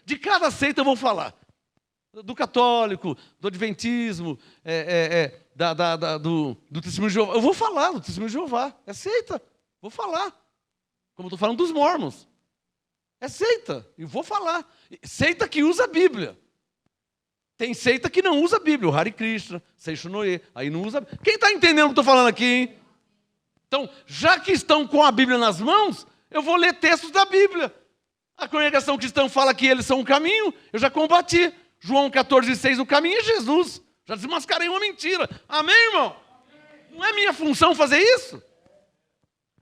De cada seita eu vou falar. Do católico, do adventismo, do Testemunho de Jeová. Eu vou falar do Testemunho de Jeová. É seita. Vou falar. Como eu estou falando dos Mormons. É seita. E vou falar. Seita que usa a Bíblia. Tem seita que não usa a Bíblia. O Hare Krishna, Seixo Noé. Aí não usa. Quem está entendendo o que eu estou falando aqui, hein? Então, já que estão com a Bíblia nas mãos, eu vou ler textos da Bíblia. A congregação cristã fala que eles são o caminho, eu já combati. João 14,6, o caminho é Jesus. Já desmascarei uma mentira. Amém, irmão? Não é minha função fazer isso?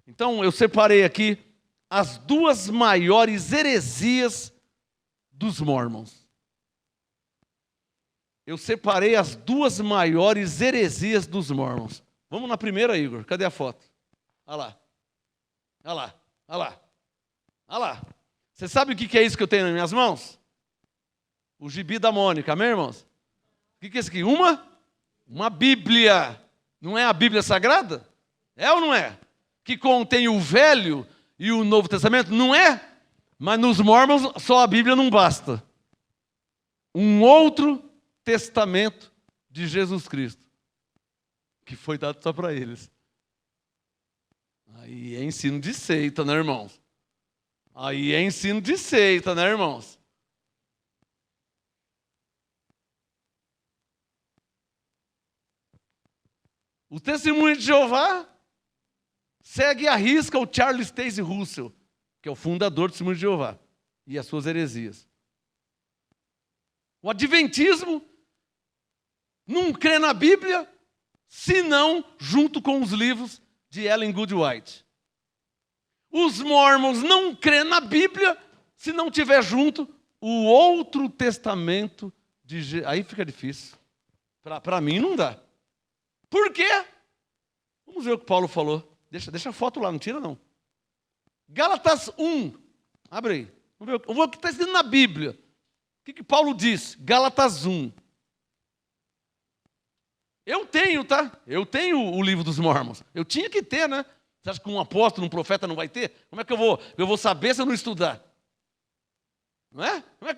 Então, eu separei aqui as duas maiores heresias dos Mormons. Eu separei as duas maiores heresias dos Mormons. Vamos na primeira, Igor. Cadê a foto? Olha lá. Olha lá. Olha lá. Olha lá. Você sabe o que é isso que eu tenho nas minhas mãos? O gibi da Mônica, amém, irmãos? O que é isso aqui? Uma Bíblia. Não é a Bíblia Sagrada? É ou não é? Que contém o Velho e o Novo Testamento? Não é? Mas nos Mormons só a Bíblia não basta. Um outro testamento de Jesus Cristo, que foi dado só para eles. Aí é ensino de seita, né, irmãos? Aí é ensino de seita, né, irmãos? O Testemunho de Jeová segue à risca o Charles Taze Russell, que é o fundador do Testemunho de Jeová, e as suas heresias. O Adventismo não crê na Bíblia, senão junto com os livros de Ellen Good White. Os Mormons não crê na Bíblia, se não tiver junto o outro testamento de Jesus. Aí fica difícil. Para mim não dá. Por quê? Vamos ver o que Paulo falou. Deixa a foto lá, não tira não. Gálatas 1. Abre aí. Vamos ver o que está escrito na Bíblia. O que Paulo diz? Gálatas 1. Eu tenho, tá? Eu tenho o livro dos Mormons. Eu tinha que ter, né? Você acha que um apóstolo, um profeta não vai ter? Como é que eu vou saber se eu não estudar? Não é? Como é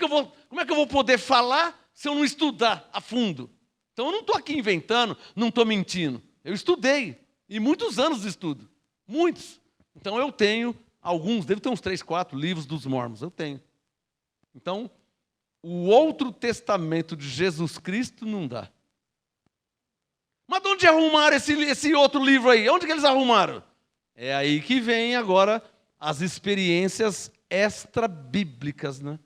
que eu vou poder falar se eu não estudar a fundo? Então eu não estou aqui inventando, não estou mentindo. Eu estudei. E muitos anos de estudo. Muitos. Então eu tenho alguns, devo ter uns 3, 4 livros dos Mormons. Eu tenho. Então, o outro testamento de Jesus Cristo não dá. Mas de onde arrumaram esse outro livro aí? Onde que eles arrumaram? É aí que vem agora as experiências extra-bíblicas, né?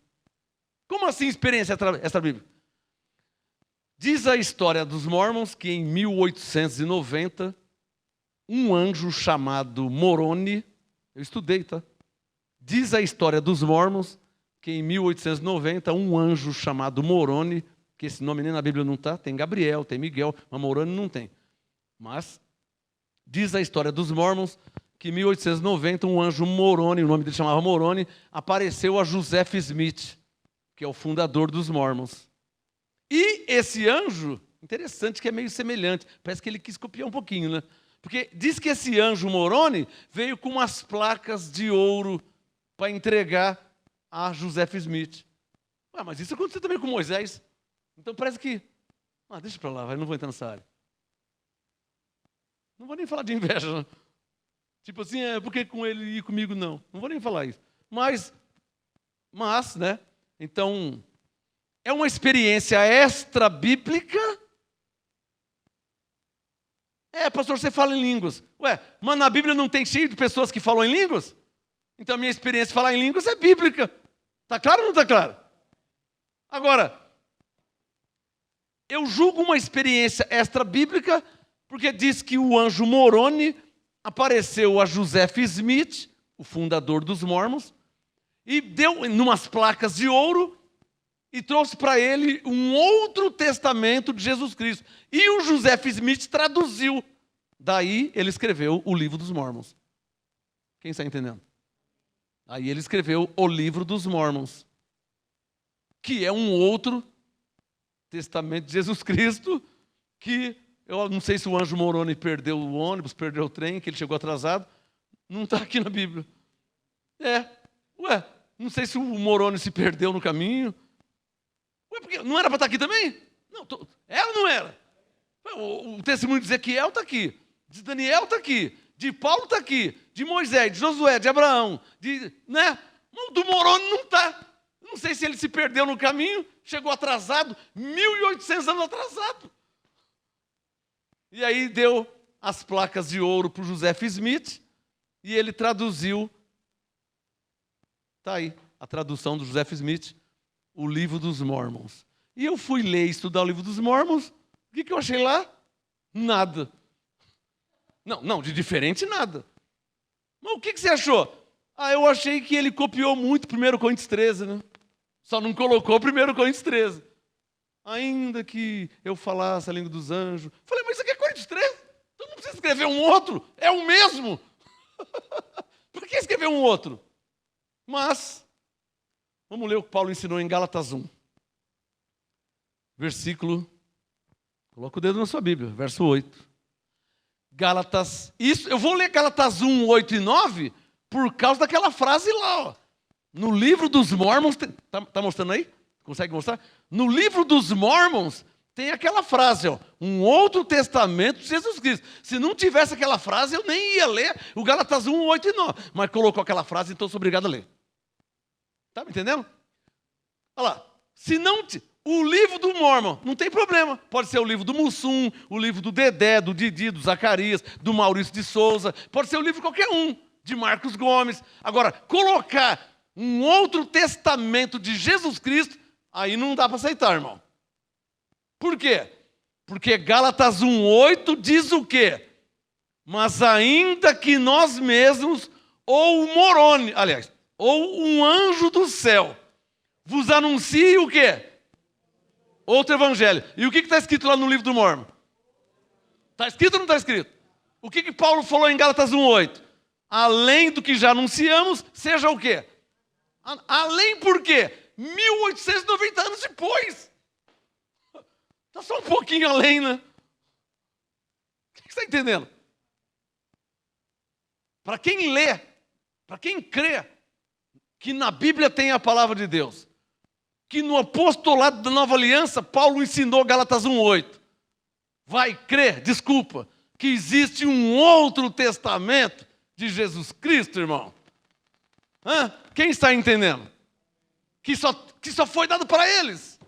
Como assim experiência extra-bíblica? Diz a história dos Mormons que em 1890, um anjo chamado Moroni, eu estudei, tá? Diz a história dos Mormons que em 1890, um anjo chamado Moroni, que esse nome nem na Bíblia não está, tem Gabriel, tem Miguel, mas Moroni não tem. Mas diz a história dos Mormons que em 1890 um anjo Moroni, o nome dele chamava Moroni, apareceu a Joseph Smith, que é o fundador dos Mormons. E esse anjo, interessante que é meio semelhante, parece que ele quis copiar um pouquinho, né? Porque diz que esse anjo Moroni veio com umas placas de ouro para entregar a Joseph Smith. Ué, mas isso aconteceu também com Moisés. Então parece que... deixa para lá, não vou entrar nessa área. Não vou nem falar de inveja, não. Tipo assim, por que com ele e comigo não? Não vou nem falar isso. Mas, né? Então, é uma experiência extra-bíblica. Pastor, você fala em línguas. Ué, mas na Bíblia não tem cheio de pessoas que falam em línguas? Então a minha experiência de falar em línguas é bíblica. Está claro ou não está claro? Agora, eu julgo uma experiência extra-bíblica porque diz que o anjo Moroni apareceu a Joseph Smith, o fundador dos Mormons, e deu umas placas de ouro e trouxe para ele um outro testamento de Jesus Cristo. E o Joseph Smith traduziu. Daí ele escreveu o livro dos Mormons. Quem está entendendo? Aí ele escreveu o livro dos Mormons, que é um outro testamento de Jesus Cristo, que eu não sei se o anjo Moroni perdeu o ônibus, perdeu o trem, que ele chegou atrasado. Não está aqui na Bíblia. Não sei se o Moroni se perdeu no caminho. Porque não era para estar aqui também? Não, era ou não era? O testemunho de Ezequiel está aqui, de Daniel está aqui, de Paulo está aqui, de Moisés, de Josué, de Abraão, né? Do Moroni não está. Não sei se ele se perdeu no caminho, chegou atrasado, 1800 anos atrasado. E aí deu as placas de ouro para o Joseph Smith e ele traduziu. Está aí a tradução do Joseph Smith, o livro dos Mormons. E eu fui ler e estudar o livro dos Mormons. O que eu achei lá? Nada. Não, de diferente nada. Mas o que você achou? Eu achei que ele copiou muito 1 Coríntios 13, né? Só não colocou 1 Coríntios 13. Ainda que eu falasse a língua dos anjos. Falei, mas isso aqui é Coríntios 13? Então não precisa escrever um outro. É o mesmo. Por que escrever um outro? Mas, vamos ler o que Paulo ensinou em Gálatas 1. Versículo, coloca o dedo na sua Bíblia, verso 8. Gálatas, eu vou ler Gálatas 1, 8 e 9, por causa daquela frase lá, ó. No livro dos Mormons, tá mostrando aí? Consegue mostrar? No livro dos Mormons, tem aquela frase, ó, um outro testamento de Jesus Cristo. Se não tivesse aquela frase, eu nem ia ler o Gálatas 1, 8 e 9. Mas colocou aquela frase, então eu sou obrigado a ler. Tá me entendendo? Olha lá. O livro do Mormon, não tem problema. Pode ser o livro do Mussum, o livro do Dedé, do Didi, do Zacarias, do Maurício de Souza. Pode ser o livro de qualquer um, de Marcos Gomes. Agora, colocar um outro testamento de Jesus Cristo, aí não dá para aceitar, irmão. Por quê? Porque Gálatas 1:8 diz o quê? Mas ainda que nós mesmos, ou o Moroni, aliás, ou um anjo do céu, vos anuncie o quê? Outro evangelho. E o que está escrito lá no livro do Mormon? Está escrito ou não está escrito? O que Paulo falou em Gálatas 1:8? Além do que já anunciamos, seja o quê? Além por quê? 1890 anos depois. Está só um pouquinho além, né? O que você está entendendo? Para quem lê, para quem crê que na Bíblia tem a palavra de Deus, que no apostolado da Nova Aliança, Paulo ensinou Gálatas 1:8. Vai crer, desculpa, que existe um outro testamento de Jesus Cristo, irmão. Quem está entendendo? Que só foi dado para eles.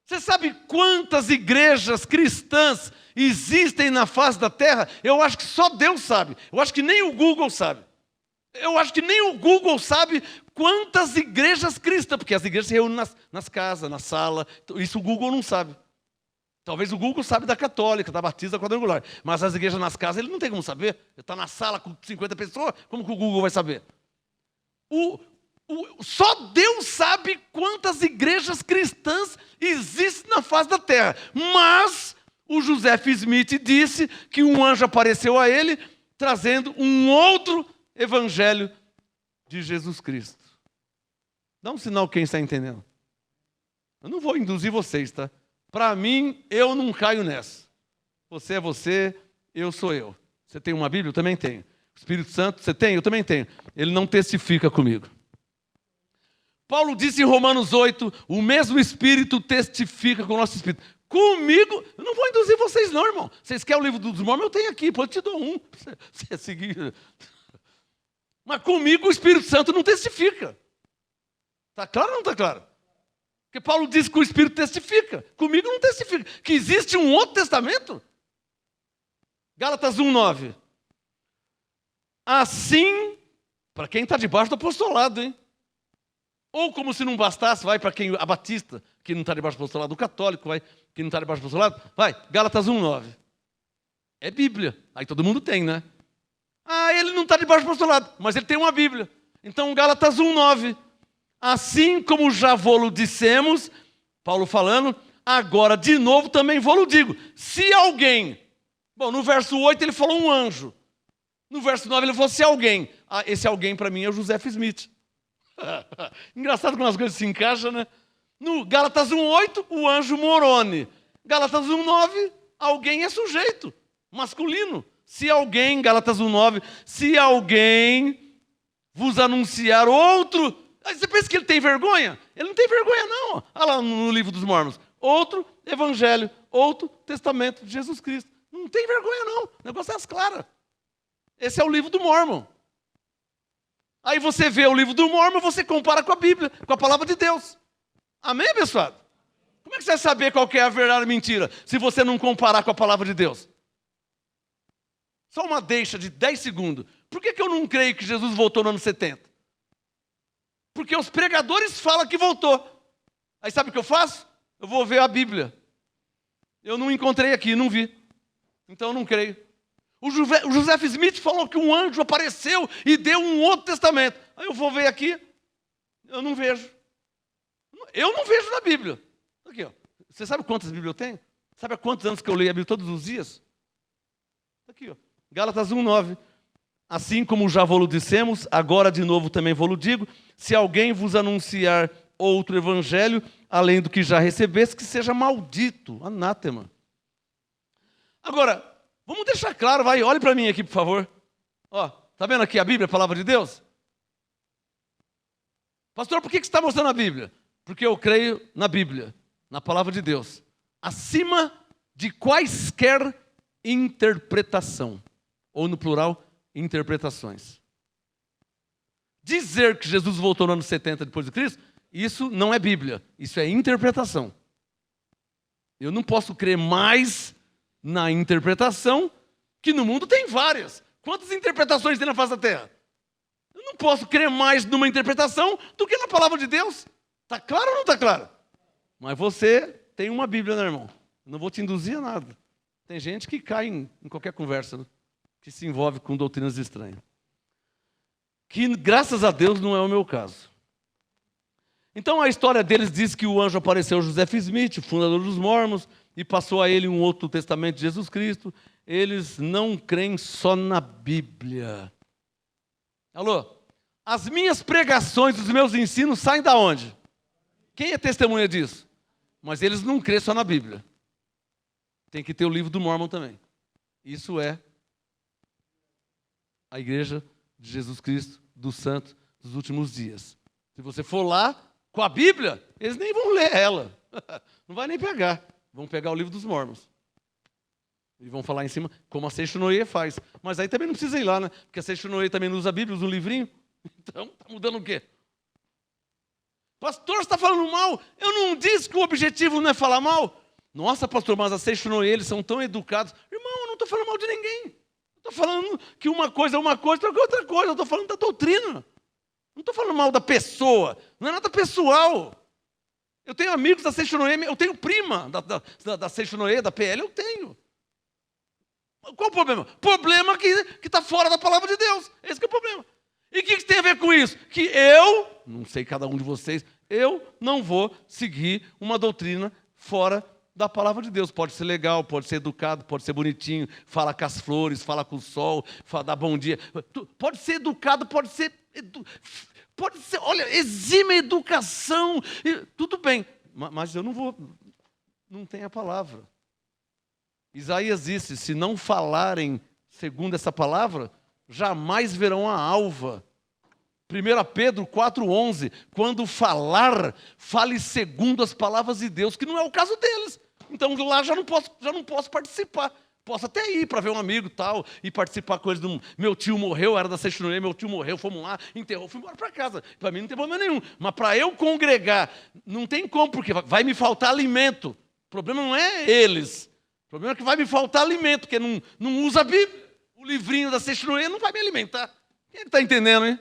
Você sabe quantas igrejas cristãs existem na face da terra? Eu acho que só Deus sabe. Eu acho que nem o Google sabe. Eu acho que nem o Google sabe quantas igrejas cristãs, porque as igrejas se reúnem nas casas, na sala. Isso o Google não sabe. Talvez o Google sabe da católica, da batista quadrangular. Mas as igrejas nas casas, ele não tem como saber. Ele está na sala com 50 pessoas, como que o Google vai saber? Só Deus sabe quantas igrejas cristãs existem na face da terra. Mas o Joseph Smith disse que um anjo apareceu a ele, trazendo um outro evangelho de Jesus Cristo. Dá um sinal quem está entendendo. Eu não vou induzir vocês, tá? Para mim, eu não caio nessa. Você é você, eu sou eu. Você tem uma Bíblia? Eu também tenho. O Espírito Santo, você tem? Eu também tenho. Ele não testifica comigo. Paulo disse em Romanos 8, o mesmo Espírito testifica com o nosso Espírito. Comigo, eu não vou induzir vocês não, irmão. Vocês querem o livro dos Mormons? Eu tenho aqui, depois eu te dou um. Você seguir. Mas comigo o Espírito Santo não testifica. Está claro ou não está claro? Porque Paulo diz que o Espírito testifica. Comigo não testifica. Que existe um outro testamento? Gálatas 1:9. Assim, para quem está debaixo do apostolado, hein? Ou como se não bastasse, vai para quem a batista, que não está debaixo do apostolado, o católico, vai, que não está debaixo do apostolado, vai, Gálatas 1:9. É Bíblia. Aí todo mundo tem, né? Ele não está debaixo do apostolado, mas ele tem uma Bíblia. Então, Gálatas 1:9. Assim como já vô-lo dissemos, Paulo falando, agora de novo também vô-lo digo. Se alguém, no verso 8 ele falou um anjo. No verso 9 ele falou se alguém. Esse alguém para mim é o Joseph Smith. Engraçado como as coisas se encaixam, né? No Gálatas 1:8, o anjo Moroni. Gálatas 1:9, alguém é sujeito, masculino. Se alguém, Gálatas 1:9, se alguém vos anunciar outro... Aí você pensa que ele tem vergonha? Ele não tem vergonha, não. Olha lá no livro dos Mormons. Outro evangelho, outro testamento de Jesus Cristo. Não tem vergonha, não. O negócio é as claras. Esse é o livro do Mormon. Aí você vê o livro do Mormon, você compara com a Bíblia, com a palavra de Deus. Amém, abençoado? Como é que você vai saber qual que é a verdade ou a mentira, se você não comparar com a palavra de Deus? Só uma deixa de 10 segundos. Por que eu não creio que Jesus voltou no ano 70? Porque os pregadores falam que voltou. Aí sabe o que eu faço? Eu vou ver a Bíblia. Eu não encontrei aqui, não vi. Então eu não creio. O Joseph Smith falou que um anjo apareceu e deu um outro testamento. Aí eu vou ver aqui, eu não vejo. Eu não vejo na Bíblia. Aqui, ó. Você sabe quantas Bíblias eu tenho? Sabe há quantos anos que eu leio a Bíblia todos os dias? Aqui, ó. Gálatas 1:9. Assim como já vos dissemos, agora de novo também vos digo, se alguém vos anunciar outro evangelho, além do que já recebeste, que seja maldito, anátema. Agora, vamos deixar claro, vai, olhe para mim aqui, por favor. Ó, tá vendo aqui a Bíblia, a palavra de Deus? Pastor, por que você está mostrando a Bíblia? Porque eu creio na Bíblia, na palavra de Deus, acima de quaisquer interpretação, ou no plural, interpretações. Dizer que Jesus voltou no ano 70 depois de Cristo, Isso não é Bíblia, isso é interpretação. Eu não posso crer mais na interpretação, que no mundo tem várias. Quantas interpretações tem na face da terra? Eu não posso crer mais numa interpretação do que na palavra de Deus. Está claro ou não está claro? Mas você tem uma Bíblia, né, irmão? Não vou te induzir a nada. Tem gente que cai em qualquer conversa, né? Que se envolve com doutrinas estranhas. Que, graças a Deus, não é o meu caso. Então, a história deles diz que o anjo apareceu a Joseph Smith, fundador dos Mormons, e passou a ele um outro testamento de Jesus Cristo. Eles não creem só na Bíblia. Alô? As minhas pregações, os meus ensinos saem da onde? Quem é testemunha disso? Mas eles não creem só na Bíblia. Tem que ter o livro do Mormon também. Isso é a igreja de Jesus Cristo, dos santos dos últimos dias. Se você for lá com a Bíblia, eles nem vão ler ela. Não vai nem pegar. Vão pegar o livro dos Mormons. E vão falar em cima, como a Seixonoye faz. Mas aí também não precisa ir lá, né? Porque a Seixonoye também não usa a Bíblia, usa um livrinho. Então, está mudando o quê? Pastor, você está falando mal? Eu não disse que o objetivo não é falar mal. Nossa, pastor, mas a Seixonoye, eles são tão educados. Irmão, eu não estou falando mal de ninguém. Estou falando que uma coisa é uma coisa, outra coisa. Eu estou falando da doutrina. Não estou falando mal da pessoa. Não é nada pessoal. Eu tenho amigos da Seixonoye, eu tenho prima da Seixonoye, da PL, eu tenho. Qual o problema? Problema que está fora da palavra de Deus. Esse que é o problema. E o que tem a ver com isso? Que eu, não sei cada um de vocês, eu não vou seguir uma doutrina fora da palavra de Deus. Pode ser legal, pode ser educado, pode ser bonitinho, fala com as flores, fala com o sol, dá bom dia. Pode ser educado, pode ser, olha, exime a educação, tudo bem, mas eu não vou, não tem a palavra. Isaías disse, se não falarem segundo essa palavra, jamais verão a alva. 1 Pedro 4,11, quando falar, fale segundo as palavras de Deus, que não é o caso deles. Então lá já não posso participar. Posso até ir para ver um amigo tal, e participar com eles. Meu tio morreu, era da Seixonoye, meu tio morreu, fomos lá, enterrou, fui embora para casa. Para mim não tem problema nenhum. Mas para eu congregar, não tem como, porque vai me faltar alimento. O problema não é eles. O problema é que vai me faltar alimento, porque não usa a Bíblia. O livrinho da Seixonoye não vai me alimentar. Quem é que está entendendo, hein?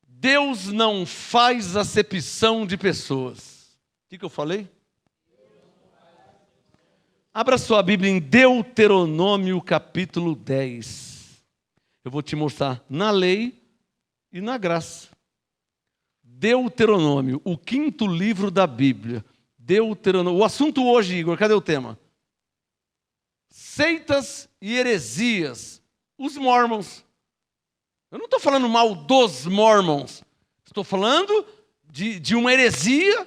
Deus não faz acepção de pessoas. O que eu falei? Abra sua Bíblia em Deuteronômio capítulo 10. Eu vou te mostrar na lei e na graça. Deuteronômio, o 5º livro da Bíblia. Deuteronômio. O assunto hoje, Igor, cadê o tema? Seitas e heresias. Os Mormons. Eu não estou falando mal dos Mormons. Estou falando de uma heresia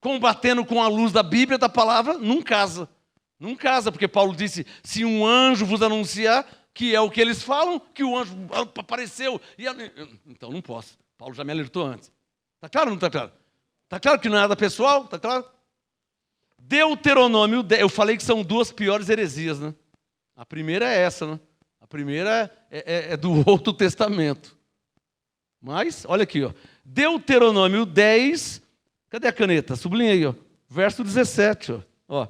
combatendo com a luz da Bíblia, da palavra, não casa. Não casa, porque Paulo disse, se um anjo vos anunciar, que é o que eles falam, que o anjo apareceu. Então não posso. Paulo já me alertou antes. Está claro ou não está claro? Está claro que não é nada pessoal? Está claro? Deuteronômio 10. Eu falei que são 2 piores heresias, né? A primeira é essa, né? A primeira é do Outro Testamento. Mas, olha aqui, ó. Deuteronômio 10. Cadê a caneta? Sublinha aí, ó. Verso 17, ó.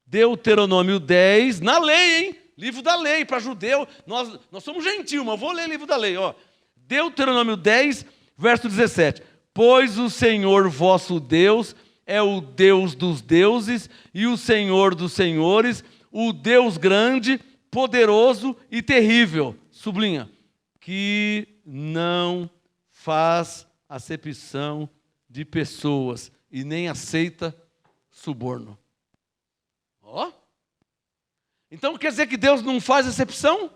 Deuteronômio 10, na lei, hein? Livro da lei, para judeu. Nós somos gentios, mas vou ler livro da lei, ó. Deuteronômio 10, verso 17. Pois o Senhor vosso Deus é o Deus dos deuses e o Senhor dos senhores, o Deus grande, poderoso e terrível. Sublinha. Que não faz acepção de pessoas e nem aceita suborno. Ó. Então quer dizer que Deus não faz acepção?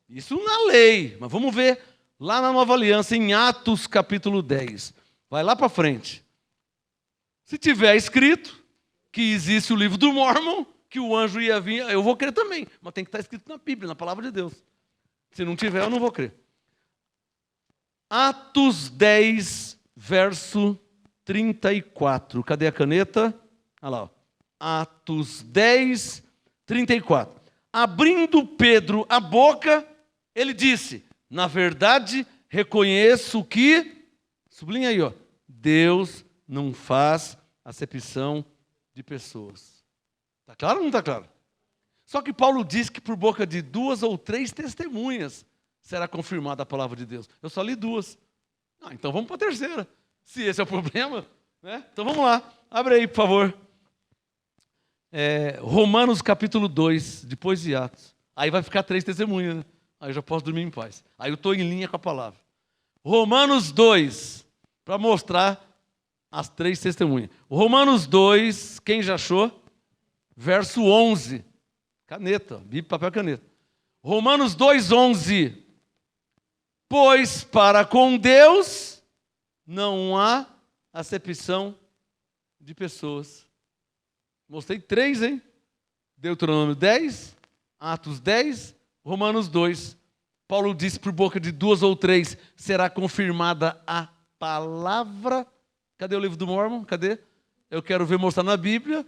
Isso na lei. Mas vamos ver lá na Nova Aliança, em Atos capítulo 10. Vai lá para frente. Se tiver escrito que existe o livro do Mormon, que o anjo ia vir, eu vou crer também. Mas tem que estar escrito na Bíblia, na palavra de Deus. Se não tiver, eu não vou crer. Atos 10, verso 34. Cadê a caneta? Olha lá, ó. Atos 10, 34. Abrindo Pedro a boca, ele disse, na verdade, reconheço que, sublinha aí, ó, Deus não faz acepção de pessoas. Está claro ou não está claro? Só que Paulo diz que por boca de 2 ou 3 testemunhas será confirmada a palavra de Deus. Eu só li 2. Então vamos para a terceira. Se esse é o problema, né? Então vamos lá. Abre aí, por favor. Romanos capítulo 2, depois de Atos. Aí vai ficar 3 testemunhas, né? Aí eu já posso dormir em paz. Aí eu estou em linha com a palavra. Romanos 2, para mostrar as 3 testemunhas. Romanos 2, quem já achou? Verso 11. Caneta, Bíblia, papel, caneta. Romanos 2, 11. Pois para com Deus não há acepção de pessoas. Mostrei 3, hein? Deuteronômio 10, Atos 10, Romanos 2. Paulo disse por boca de 2 ou 3 será confirmada a palavra. Cadê o livro do Mórmon? Cadê? Eu quero ver mostrar na Bíblia,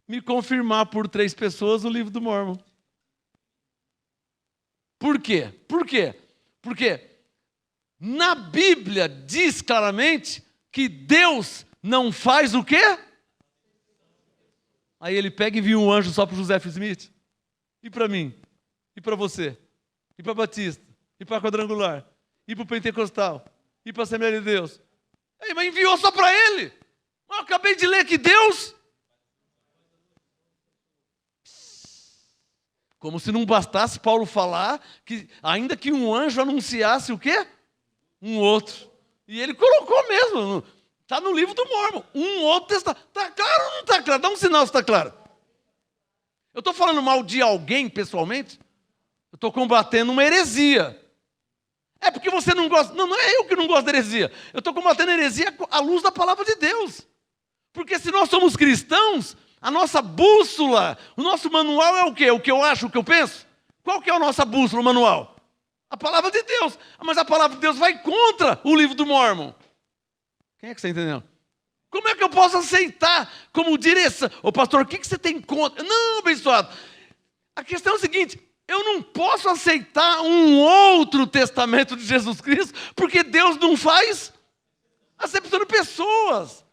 me confirmar por 3 pessoas o livro do Mórmon. Por quê? Por quê? Porque na Bíblia diz claramente que Deus não faz o quê? Aí ele pega e envia um anjo só para o José F. Smith. E para mim? E para você? E para Batista? E para Quadrangular? E para o Pentecostal? E para a Assembleia de Deus? Mas enviou só para ele. Eu acabei de ler que Deus... Como se não bastasse Paulo falar que ainda que um anjo anunciasse o quê? Um outro. E ele colocou mesmo. Está no livro do Mórmon. Um outro testamento. Está claro ou não está claro? Dá um sinal se está claro. Eu estou falando mal de alguém pessoalmente? Eu estou combatendo uma heresia. É porque você não gosta. Não é eu que não gosto da heresia. Eu estou combatendo a heresia à luz da palavra de Deus. Porque se nós somos cristãos, a nossa bússola, o nosso manual é o quê? O que eu acho, o que eu penso? Qual que é a nossa bússola, o manual? A palavra de Deus. Mas a palavra de Deus vai contra o livro do Mórmon. Quem é que está entendendo? Como é que eu posso aceitar como direção? Ô pastor, o que você tem contra? Não, abençoado. A questão é o seguinte, eu não posso aceitar um outro testamento de Jesus Cristo, porque Deus não faz acepção de pessoas.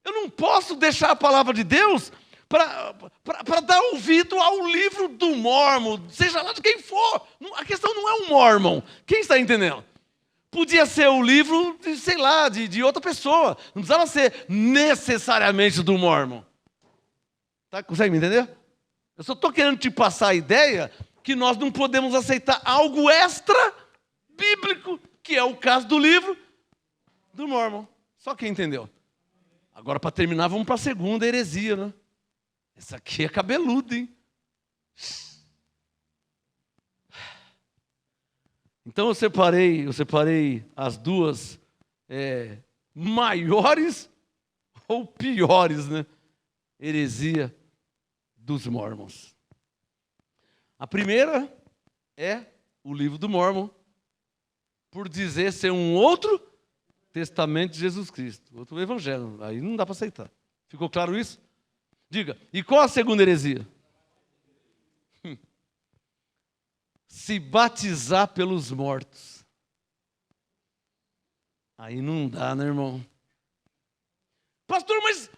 Eu não posso deixar a palavra de Deus para dar ouvido ao livro do Mórmon, seja lá de quem for. A questão não é um Mórmon. Quem está entendendo? Podia ser o livro, sei lá, de outra pessoa. Não precisava ser necessariamente do Mórmon. Tá? Consegue me entender? Eu só estou querendo te passar a ideia que nós não podemos aceitar algo extra bíblico, que é o caso do livro do Mórmon. Só quem entendeu. Agora, para terminar, vamos para a segunda heresia, né? Essa aqui é cabeludo, hein? Então eu separei as 2 maiores ou piores, né? Heresia dos Mórmons. A primeira é o livro do Mórmon, por dizer ser um outro testamento de Jesus Cristo, outro evangelho. Aí não dá para aceitar. Ficou claro isso? Diga, e qual a segunda heresia? Se batizar pelos mortos. Aí não dá, né, irmão? Pastor,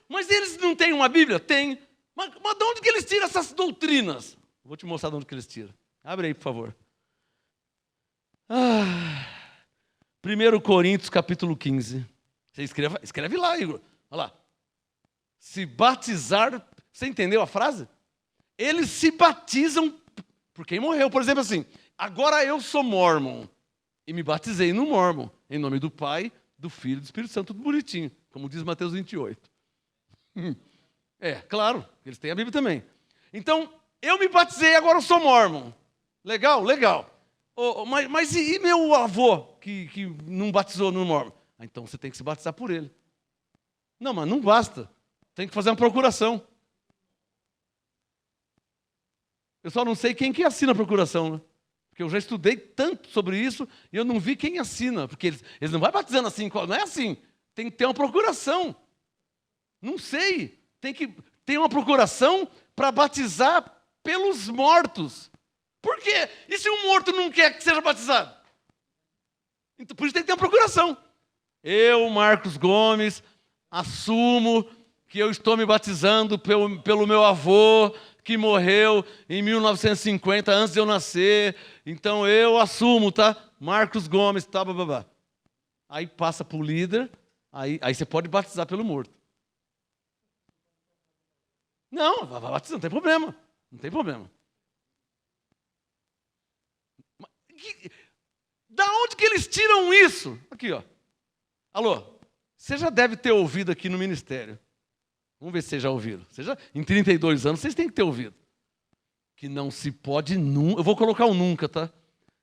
mas eles não têm uma Bíblia? Tem. Mas de onde que eles tiram essas doutrinas? Vou te mostrar de onde que eles tiram. Abre aí, por favor. 1 Coríntios, capítulo 15. Você escreve lá, Igor. Olha lá. Se batizar... Você entendeu a frase? Eles se batizam por quem morreu. Por exemplo, assim, agora eu sou Mórmon e me batizei no Mórmon, em nome do Pai, do Filho e do Espírito Santo, tudo bonitinho, como diz Mateus 28. Claro, eles têm a Bíblia também. Então, eu me batizei e agora eu sou Mórmon. Legal, legal. Mas e meu avô, que não batizou no Mórmon? Então você tem que se batizar por ele. Não, mas não basta. Tem que fazer uma procuração. Eu só não sei quem que assina a procuração, né? Porque eu já estudei tanto sobre isso e eu não vi quem assina. Porque eles não vão batizando assim, não é assim. Tem que ter uma procuração. Não sei. Tem que ter uma procuração para batizar pelos mortos. Por quê? E se um morto não quer que seja batizado? Então, por isso tem que ter uma procuração. Eu, Marcos Gomes, assumo que eu estou me batizando pelo meu avô, que morreu em 1950, antes de eu nascer. Então eu assumo, tá? Marcos Gomes, tá, bababá. Aí passa para o líder, aí você pode batizar pelo morto. Não, vai batizar, não tem problema. Não tem problema. Da onde que eles tiram isso? Aqui, ó. Alô, você já deve ter ouvido aqui no ministério. Vamos ver se vocês já ouviram. Em 32 anos, vocês têm que ter ouvido. Que não se pode nunca... Eu vou colocar um nunca, tá?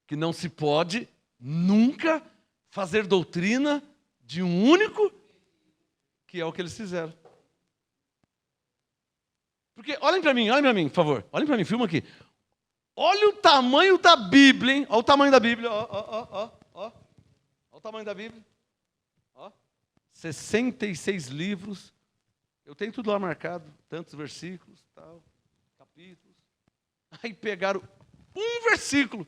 Que não se pode nunca fazer doutrina de um único, que é o que eles fizeram. Porque, olhem para mim, por favor. Olhem para mim, filma aqui. Olha o tamanho da Bíblia, hein? Olha o tamanho da Bíblia, ó. Olha o tamanho da Bíblia. Ó. 66 livros. Eu tenho tudo lá marcado, tantos versículos, tal, capítulos. Aí pegaram um versículo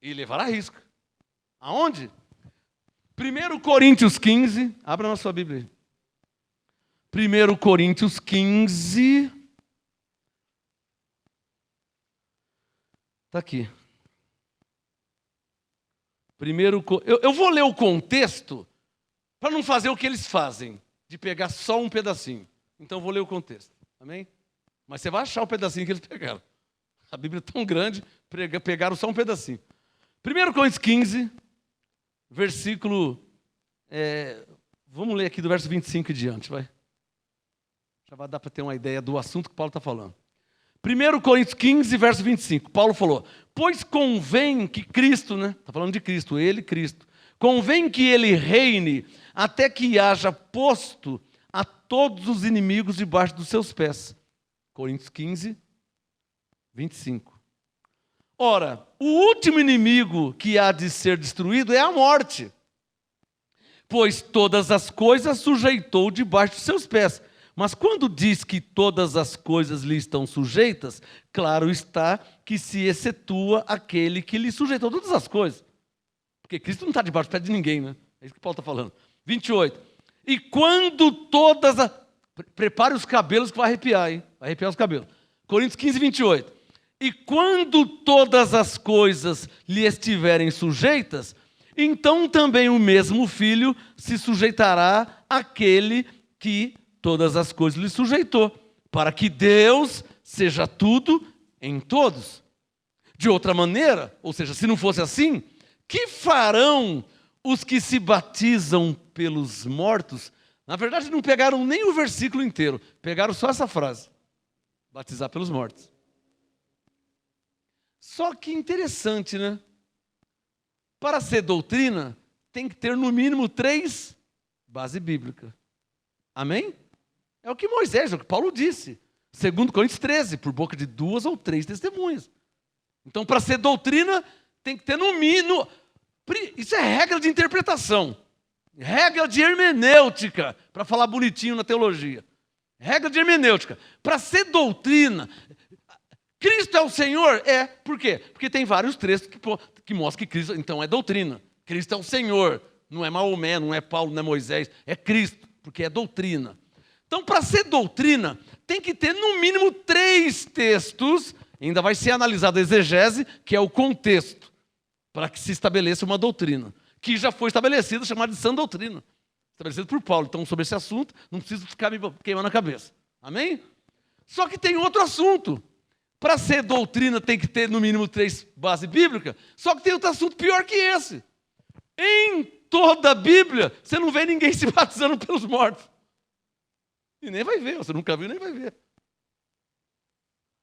e levaram a risco. Aonde? 1 Coríntios 15, abra na sua Bíblia. 1 Coríntios 15. Está aqui. Eu vou ler o contexto para não fazer o que eles fazem, de pegar só um pedacinho. Então eu vou ler o contexto. Amém? Mas você vai achar o pedacinho que eles pegaram. A Bíblia é tão grande, pegaram só um pedacinho. 1 Coríntios 15, versículo... vamos ler aqui do verso 25 em diante, vai. Já vai dar para ter uma ideia do assunto que Paulo está falando. 1 Coríntios 15, verso 25. Paulo falou, pois convém que Cristo, né? Está falando de Cristo, ele, Cristo. Convém que ele reine até que haja posto a todos os inimigos debaixo dos seus pés. Coríntios 15, 25. Ora, o último inimigo que há de ser destruído é a morte, pois todas as coisas sujeitou debaixo dos seus pés. Mas quando diz que todas as coisas lhe estão sujeitas, claro está que se excetua aquele que lhe sujeitou todas as coisas. Porque Cristo não está debaixo do pé de ninguém, né? É isso que Paulo está falando. 28. E quando todas as... Prepare os cabelos que vai arrepiar, hein? Vai arrepiar os cabelos. Coríntios 15, 28. E quando todas as coisas lhe estiverem sujeitas, então também o mesmo Filho se sujeitará àquele que todas as coisas lhe sujeitou, para que Deus seja tudo em todos. De outra maneira, ou seja, se não fosse assim, que farão os que se batizam pelos mortos? Na verdade, não pegaram nem o versículo inteiro, pegaram só essa frase: batizar pelos mortos. Só que interessante, né? Para ser doutrina, tem que ter no mínimo 3 bases bíblicas. Amém? É o que Moisés, é o que Paulo disse. 2 Coríntios 13, por boca de 2 ou 3 testemunhas. Então, para ser doutrina, tem que ter no mínimo... Isso é regra de interpretação. Regra de hermenêutica, para falar bonitinho na teologia. Regra de hermenêutica. Para ser doutrina... Cristo é o Senhor? É. Por quê? Porque tem vários textos que mostram que Cristo, então, é doutrina. Cristo é o Senhor. Não é Maomé, não é Paulo, não é Moisés. É Cristo, porque é doutrina. Então, para ser doutrina, tem que ter no mínimo 3 textos. Ainda vai ser analisada a exegese, que é o contexto, para que se estabeleça uma doutrina, que já foi estabelecida, chamada de sã doutrina. Estabelecida por Paulo. Então, sobre esse assunto, não preciso ficar me queimando a cabeça. Amém? Só que tem outro assunto. Para ser doutrina tem que ter no mínimo 3 bases bíblicas, só que tem outro assunto pior que esse. Em toda a Bíblia, você não vê ninguém se batizando pelos mortos. E nem vai ver, você nunca viu, nem vai ver.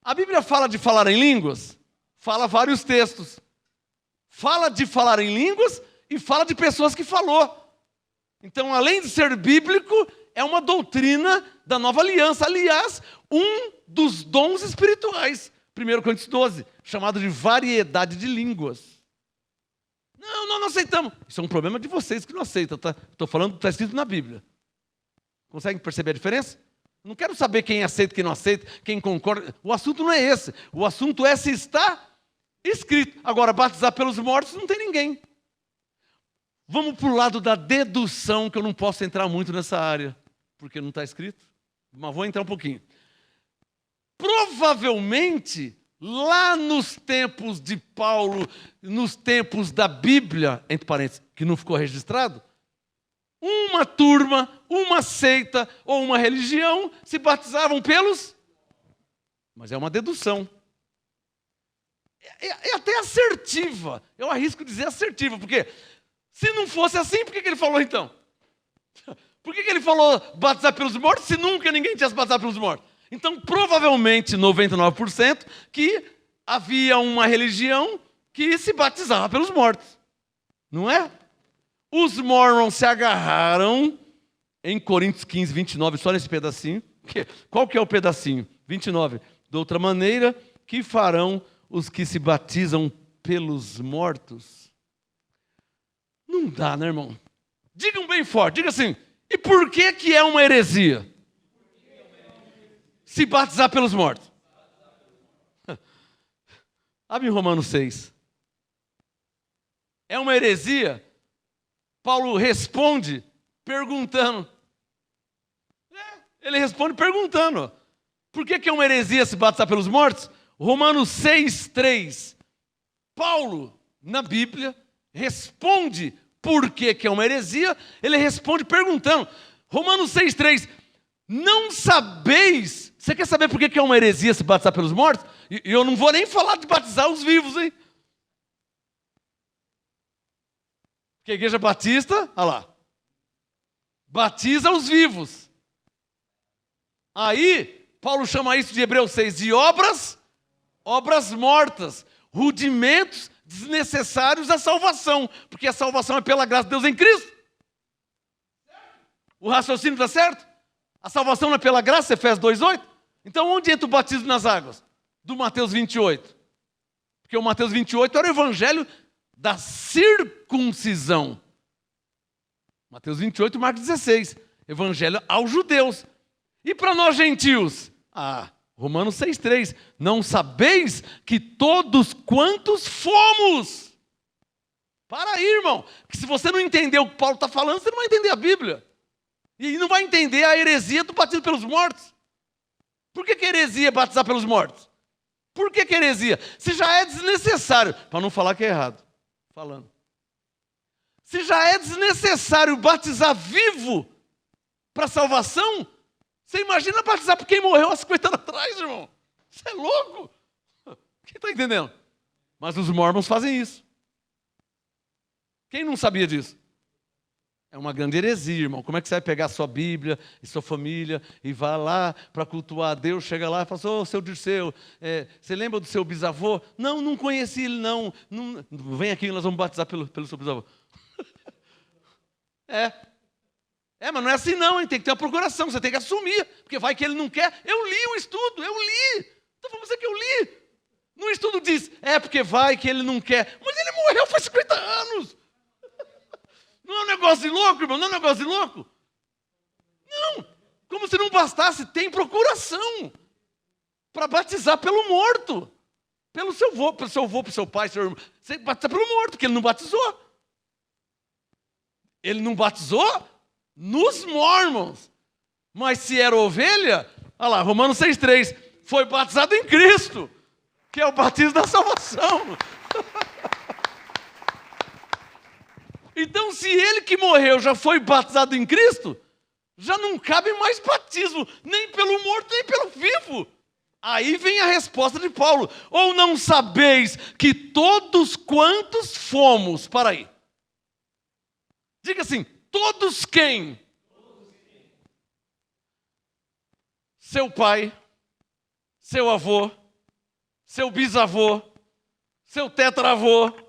A Bíblia fala de falar em línguas? Fala vários textos. Fala de falar em línguas e fala de pessoas que falou. Então, além de ser bíblico, é uma doutrina da nova aliança. Aliás, um dos dons espirituais. 1 Coríntios 12, chamado de variedade de línguas. Não, nós não aceitamos. Isso é um problema de vocês que não aceitam, tá? Estou falando, está escrito na Bíblia. Conseguem perceber a diferença? Não quero saber quem aceita, quem não aceita, quem concorda. O assunto não é esse. O assunto é se está escrito. Agora, batizar pelos mortos não tem ninguém. Vamos para o lado da dedução, que eu não posso entrar muito nessa área, porque não está escrito, mas vou entrar um pouquinho. Provavelmente, lá nos tempos de Paulo, nos tempos da Bíblia, entre parênteses, que não ficou registrado, uma turma, uma seita ou uma religião se batizavam pelos... Mas é uma dedução. É até assertiva. Eu arrisco dizer assertiva, porque se não fosse assim, por que ele falou então? Por que ele falou batizar pelos mortos, se nunca ninguém tinha se batizado pelos mortos? Então, provavelmente, 99%, que havia uma religião que se batizava pelos mortos. Não é? Os Mormons se agarraram em Coríntios 15, 29, só nesse pedacinho. Qual que é o pedacinho? 29. De outra maneira, que farão os que se batizam pelos mortos? Não dá, né, irmão? Digam bem forte, diga assim, e por que é uma heresia? Se batizar pelos mortos. Abre em Romanos 6. É uma heresia? Paulo responde perguntando. Ele responde perguntando. Por que é uma heresia se batizar pelos mortos? Romanos 6, 3. Paulo, na Bíblia, responde por que é uma heresia. Ele responde perguntando. Romanos 6, 3. Não sabeis... Você quer saber por que é uma heresia se batizar pelos mortos? E eu não vou nem falar de batizar os vivos, hein? Porque a igreja batista, olha lá, batiza os vivos. Aí, Paulo chama isso de Hebreus 6, de obras mortas, rudimentos desnecessários à salvação, porque a salvação é pela graça de Deus em Cristo. O raciocínio está certo? A salvação não é pela graça, Efésios 2:8? Então, onde entra o batismo nas águas? Do Mateus 28. Porque o Mateus 28 era o evangelho da circuncisão. Mateus 28, Marcos 16. Evangelho aos judeus. E para nós gentios? Romanos 6,3. Não sabeis que todos quantos fomos? Para aí, irmão. Que se você não entender o que Paulo está falando, você não vai entender a Bíblia. E não vai entender a heresia do batismo pelos mortos. Por que heresia é batizar pelos mortos? Por que heresia? Se já é desnecessário, para não falar que é errado. Falando. Se já é desnecessário batizar vivo para salvação, você imagina batizar por quem morreu há 50 anos atrás, irmão? Você é louco? Quem está entendendo? Mas os mormons fazem isso. Quem não sabia disso? É uma grande heresia, irmão. Como é que você vai pegar sua Bíblia e sua família e vai lá para cultuar a Deus, chega lá e fala assim, seu Dirceu, você lembra do seu bisavô? Não, não conheci ele, não. Vem aqui, nós vamos batizar pelo seu bisavô. Mas não é assim não, hein? Tem que ter uma procuração, você tem que assumir, porque vai que ele não quer. Eu li o estudo, eu li. Então vamos dizer que eu li. No estudo diz, porque vai que ele não quer. Mas ele morreu faz 50 anos. Não é um negócio de louco, irmão? Não é um negócio de louco? Não. Como se não bastasse, tem procuração para batizar pelo morto. Pelo seu avô, pelo seu pai, seu irmão. Você batiza pelo morto, porque ele não batizou. Ele não batizou nos mormons. Mas se era ovelha, olha lá, Romanos 6,3, foi batizado em Cristo, que é o batismo da salvação. Então, se ele que morreu já foi batizado em Cristo, já não cabe mais batismo, nem pelo morto, nem pelo vivo. Aí vem a resposta de Paulo. Ou não sabeis que todos quantos fomos, para aí. Diga assim, todos quem? Seu pai, seu avô, seu bisavô, seu tetravô.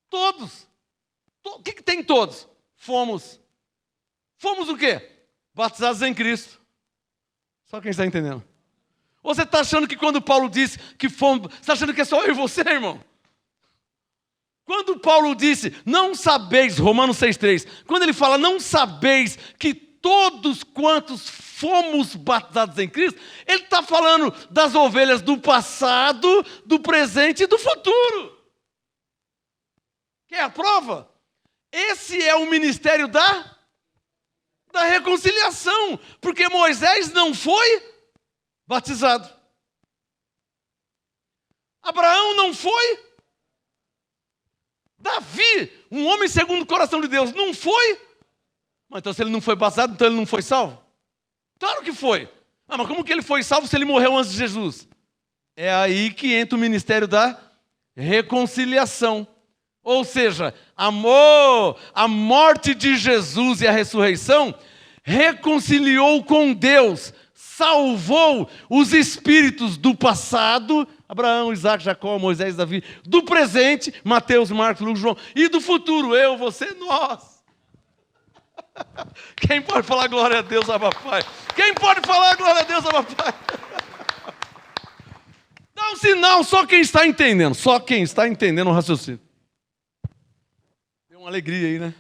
Todos. O que tem todos? Fomos. Fomos o quê? Batizados em Cristo. Só quem está entendendo. Ou você está achando que quando Paulo disse que fomos... Você está achando que é só eu e você, irmão? Quando Paulo disse, não sabeis, Romanos 6,3, quando ele fala, não sabeis que todos quantos fomos batizados em Cristo, ele está falando das ovelhas do passado, do presente e do futuro. Quer a prova? Esse é o ministério da reconciliação, porque Moisés não foi batizado. Abraão não foi. Davi, um homem segundo o coração de Deus, não foi. Mas então se ele não foi batizado, então ele não foi salvo? Claro que foi. Mas como que ele foi salvo se ele morreu antes de Jesus? É aí que entra o ministério da reconciliação. Ou seja, a morte de Jesus e a ressurreição reconciliou com Deus, salvou os espíritos do passado, Abraão, Isaac, Jacó, Moisés, Davi, do presente, Mateus, Marcos, Lucas, João, e do futuro, eu, você, nós. Quem pode falar glória a Deus, Abba Pai? Quem pode falar glória a Deus, Abba Pai? Dá um sinal, só quem está entendendo o raciocínio. Tem uma alegria aí, né?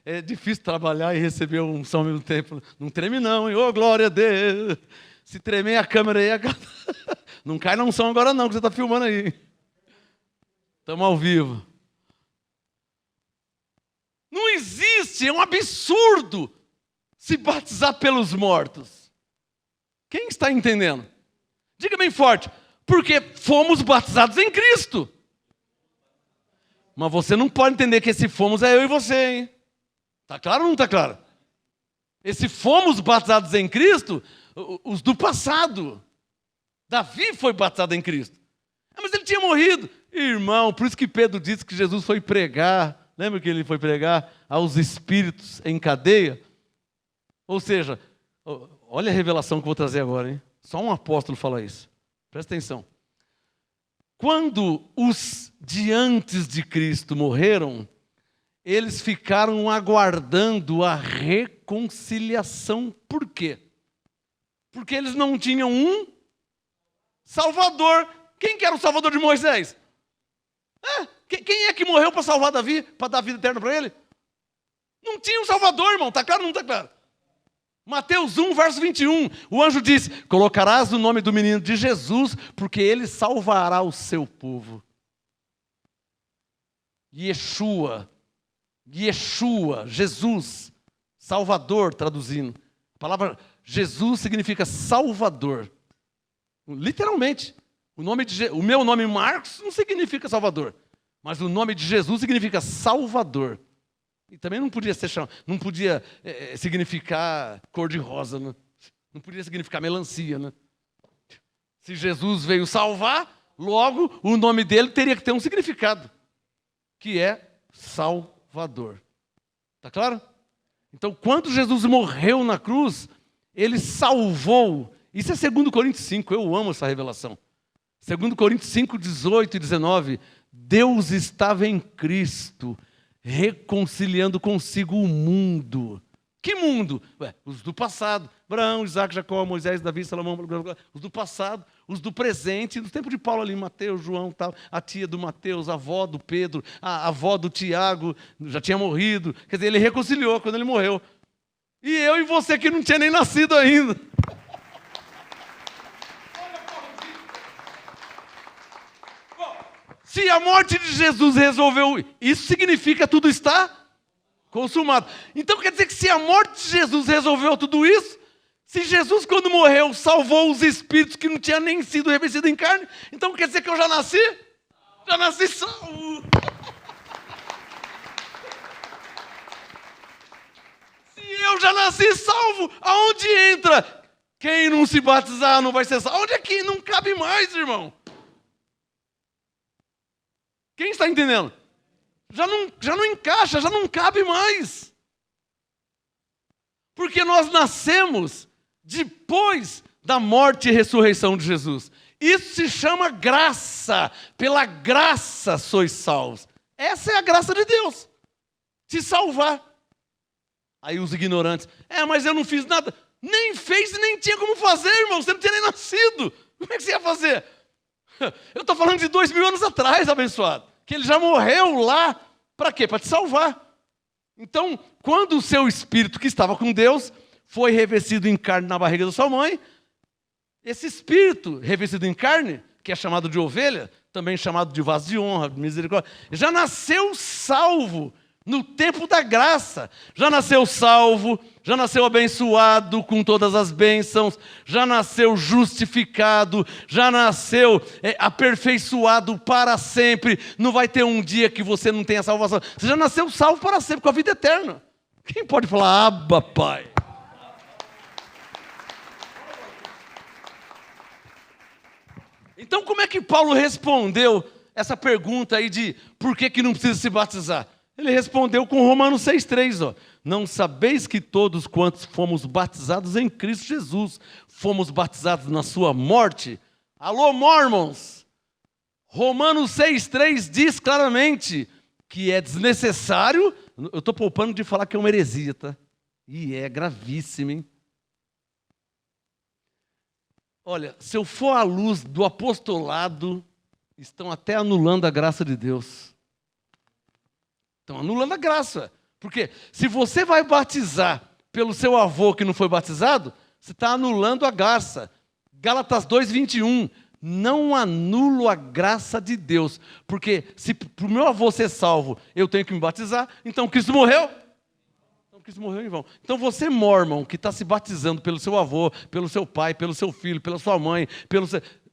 É difícil trabalhar e receber uma unção ao mesmo tempo. Não treme não, hein? Ô, glória a Deus. Se tremer a câmera aí, não cai na unção agora não, que você está filmando aí. Estamos ao vivo. Não existe, é um absurdo se batizar pelos mortos. Quem está entendendo? Diga bem forte, porque fomos batizados em Cristo. Mas você não pode entender que esse fomos é eu e você, hein? Está claro ou não está claro? Esse fomos batizados em Cristo, os do passado. Davi foi batizado em Cristo. Mas ele tinha morrido. Irmão, por isso que Pedro disse que Jesus foi pregar. Lembra que ele foi pregar aos espíritos em cadeia? Ou seja, olha a revelação que eu vou trazer agora, hein? Só um apóstolo fala isso. Presta atenção. Quando os de antes de Cristo morreram, eles ficaram aguardando a reconciliação. Por quê? Porque eles não tinham um Salvador. Quem que era o Salvador de Moisés? Quem é que morreu para salvar Davi? Para dar vida eterna para ele? Não tinha um Salvador, irmão. Está claro ou não está claro? Mateus 1, verso 21. O anjo disse: colocarás o nome do menino de Jesus, porque ele salvará o seu povo. Yeshua, Jesus, Salvador, traduzindo. A palavra Jesus significa Salvador. Literalmente. O meu nome Marcos não significa Salvador, mas o nome de Jesus significa Salvador. E também não podia significar cor-de-rosa, né? Não podia significar melancia, né? Se Jesus veio salvar, logo o nome dele teria que ter um significado, que é Salvador. Está claro? Então, quando Jesus morreu na cruz, ele salvou. Isso é 2 Coríntios 5, eu amo essa revelação. 2 Coríntios 5, 18 e 19. Deus estava em Cristo, reconciliando consigo o mundo. Que mundo? Os do passado. Abraão, Isaac, Jacó, Moisés, Davi, Salomão. Os do passado, os do presente. No tempo de Paulo ali, Mateus, João, tal, a tia do Mateus, a avó do Pedro, a avó do Tiago, já tinha morrido. Quer dizer, ele reconciliou quando ele morreu. E eu e você que não tinha nem nascido ainda. Se a morte de Jesus resolveu, isso significa tudo está consumado. Então quer dizer que se a morte de Jesus resolveu tudo isso, se Jesus quando morreu salvou os espíritos que não tinham nem sido revestidos em carne, então quer dizer que eu já nasci? Já nasci salvo. Se eu já nasci salvo, aonde entra? Quem não se batizar não vai ser salvo. Onde é que não cabe mais, irmão? Quem está entendendo? Já não encaixa, já não cabe mais. Porque nós nascemos depois da morte e ressurreição de Jesus. Isso se chama graça. Pela graça sois salvos. Essa é a graça de Deus. Te salvar. Aí os ignorantes, mas eu não fiz nada. Nem fez e nem tinha como fazer, irmão. Você não tinha nem nascido. Como é que você ia fazer? Eu estou falando de 2000 anos atrás, abençoado. Que ele já morreu lá. Para quê? Para te salvar. Então, quando o seu espírito que estava com Deus foi revestido em carne na barriga da sua mãe, esse espírito revestido em carne, que é chamado de ovelha, também chamado de vaso de honra, de misericórdia. Já nasceu salvo no tempo da graça. Já nasceu salvo, já nasceu abençoado com todas as bênçãos, já nasceu justificado, já nasceu aperfeiçoado para sempre. Não vai ter um dia que você não tenha salvação. Você já nasceu salvo para sempre, com a vida eterna. Quem pode falar, Abba, Pai? Então, como é que Paulo respondeu essa pergunta aí de por que não precisa se batizar? Ele respondeu com Romanos 6,3, ó. Não sabeis que todos quantos fomos batizados em Cristo Jesus, fomos batizados na sua morte? Alô, mormons! Romanos 6,3 diz claramente que é desnecessário. Eu estou poupando de falar que é uma heresia, tá? E é gravíssimo, hein? Olha, se eu for à luz do apostolado, estão até anulando a graça de Deus. Estão anulando a graça. Porque se você vai batizar pelo seu avô que não foi batizado, você está anulando a graça. Gálatas 2,21. Não anulo a graça de Deus. Porque se para o meu avô ser salvo, eu tenho que me batizar, então Cristo morreu. Então Cristo morreu em vão. Então você, mormon, que está se batizando pelo seu avô, pelo seu pai, pelo seu filho, pela sua mãe,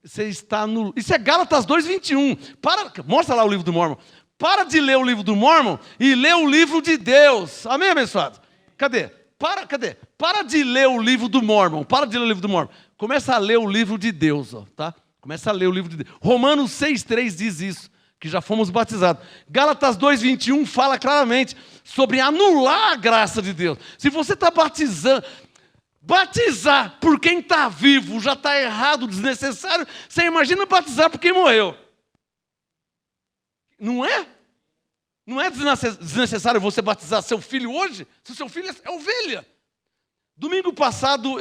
você está anulando. Isso é Gálatas 2,21. Mostra lá o livro do Mormon. Para de ler o livro do Mormon e lê o livro de Deus. Amém, abençoado? Cadê? Para de ler o livro do Mormon. Para de ler o livro do Mormon. Começa a ler o livro de Deus, ó, tá? Começa a ler o livro de Deus. Romanos 6,3 diz isso, que já fomos batizados. Gálatas 2,21 fala claramente sobre anular a graça de Deus. Se você está batizar por quem está vivo já está errado, desnecessário, você imagina batizar por quem morreu. Não é? Não é desnecessário você batizar seu filho hoje, se o seu filho é ovelha. Domingo passado,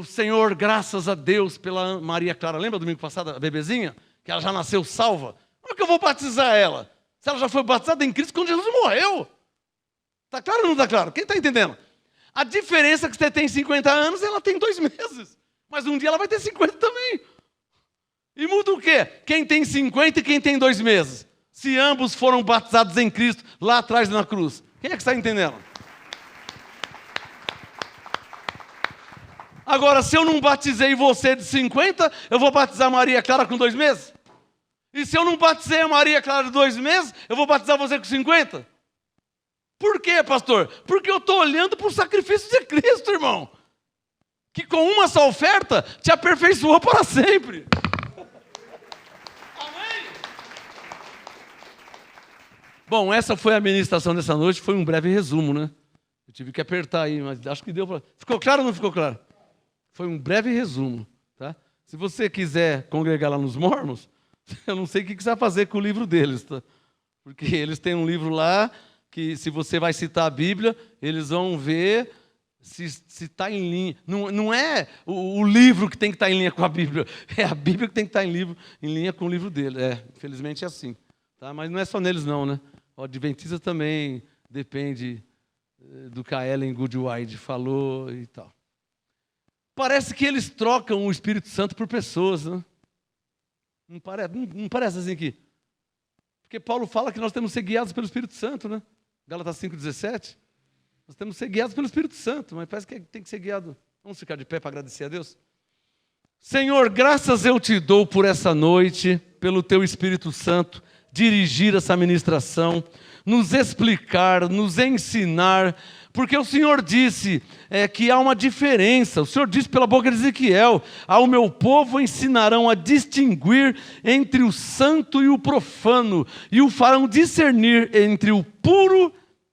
Senhor, graças a Deus pela Maria Clara. Lembra domingo passado, a bebezinha? Que ela já nasceu salva. Como é que eu vou batizar ela? Se ela já foi batizada em Cristo quando Jesus morreu. Está claro ou não está claro? Quem está entendendo? A diferença é que você tem 50 anos, ela tem 2 meses. Mas um dia ela vai ter 50 também. E muda o quê? Quem tem 50 e quem tem 2 meses? Se ambos foram batizados em Cristo lá atrás na cruz. Quem é que está entendendo? Agora, se eu não batizei você de 50, eu vou batizar Maria Clara com 2 meses? E se eu não batizei a Maria Clara de 2 meses, eu vou batizar você com 50? Por quê, pastor? Porque eu estou olhando para o sacrifício de Cristo, irmão. Que com uma só oferta te aperfeiçoou para sempre. Bom, essa foi a ministração dessa noite, foi um breve resumo, né? Eu tive que apertar aí, mas acho que deu para... Ficou claro ou não ficou claro? Foi um breve resumo, tá? Se você quiser congregar lá nos Mormons, eu não sei o que você vai fazer com o livro deles, tá? Porque eles têm um livro lá que, se você vai citar a Bíblia, eles vão ver se está em linha. Não é o livro que tem que estar em linha com a Bíblia, é a Bíblia que tem que estar em linha com o livro dele. Infelizmente é assim. Tá? Mas não é só neles não, né? O Adventista também depende do que a Ellen Goodwide falou e tal. Parece que eles trocam o Espírito Santo por pessoas, né? Não parece assim aqui? Porque Paulo fala que nós temos que ser guiados pelo Espírito Santo, né? Gálatas 5,17. Nós temos que ser guiados pelo Espírito Santo, mas parece que tem que ser guiado. Vamos ficar de pé para agradecer a Deus? Senhor, graças eu te dou por essa noite, pelo teu Espírito Santo, dirigir essa ministração, nos explicar, nos ensinar, porque o Senhor disse que há uma diferença. O Senhor disse pela boca de Ezequiel: ao meu povo ensinarão a distinguir entre o santo e o profano, e o farão discernir entre o puro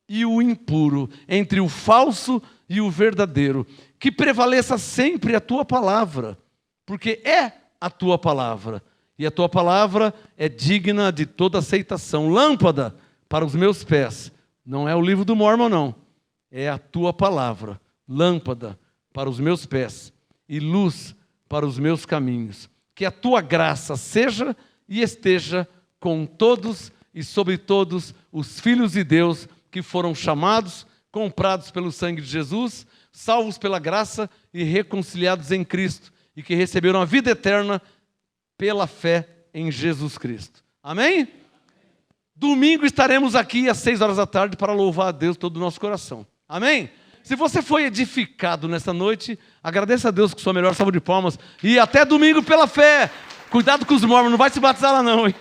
e o impuro, entre o falso e o verdadeiro. Que prevaleça sempre a tua palavra, porque é a tua palavra. E a tua palavra é digna de toda aceitação. Lâmpada para os meus pés. Não é o livro do Mormon, não. É a tua palavra. Lâmpada para os meus pés e luz para os meus caminhos. Que a tua graça seja e esteja com todos e sobre todos os filhos de Deus que foram chamados, comprados pelo sangue de Jesus, salvos pela graça e reconciliados em Cristo, e que receberam a vida eterna pela fé em Jesus Cristo. Amém? Domingo estaremos aqui às 6 horas da tarde para louvar a Deus todo o nosso coração. Amém? Se você foi edificado nessa noite, agradeça a Deus com sua melhor salva de palmas. E até domingo pela fé. Cuidado com os mormons, não vai se batizar lá não, hein?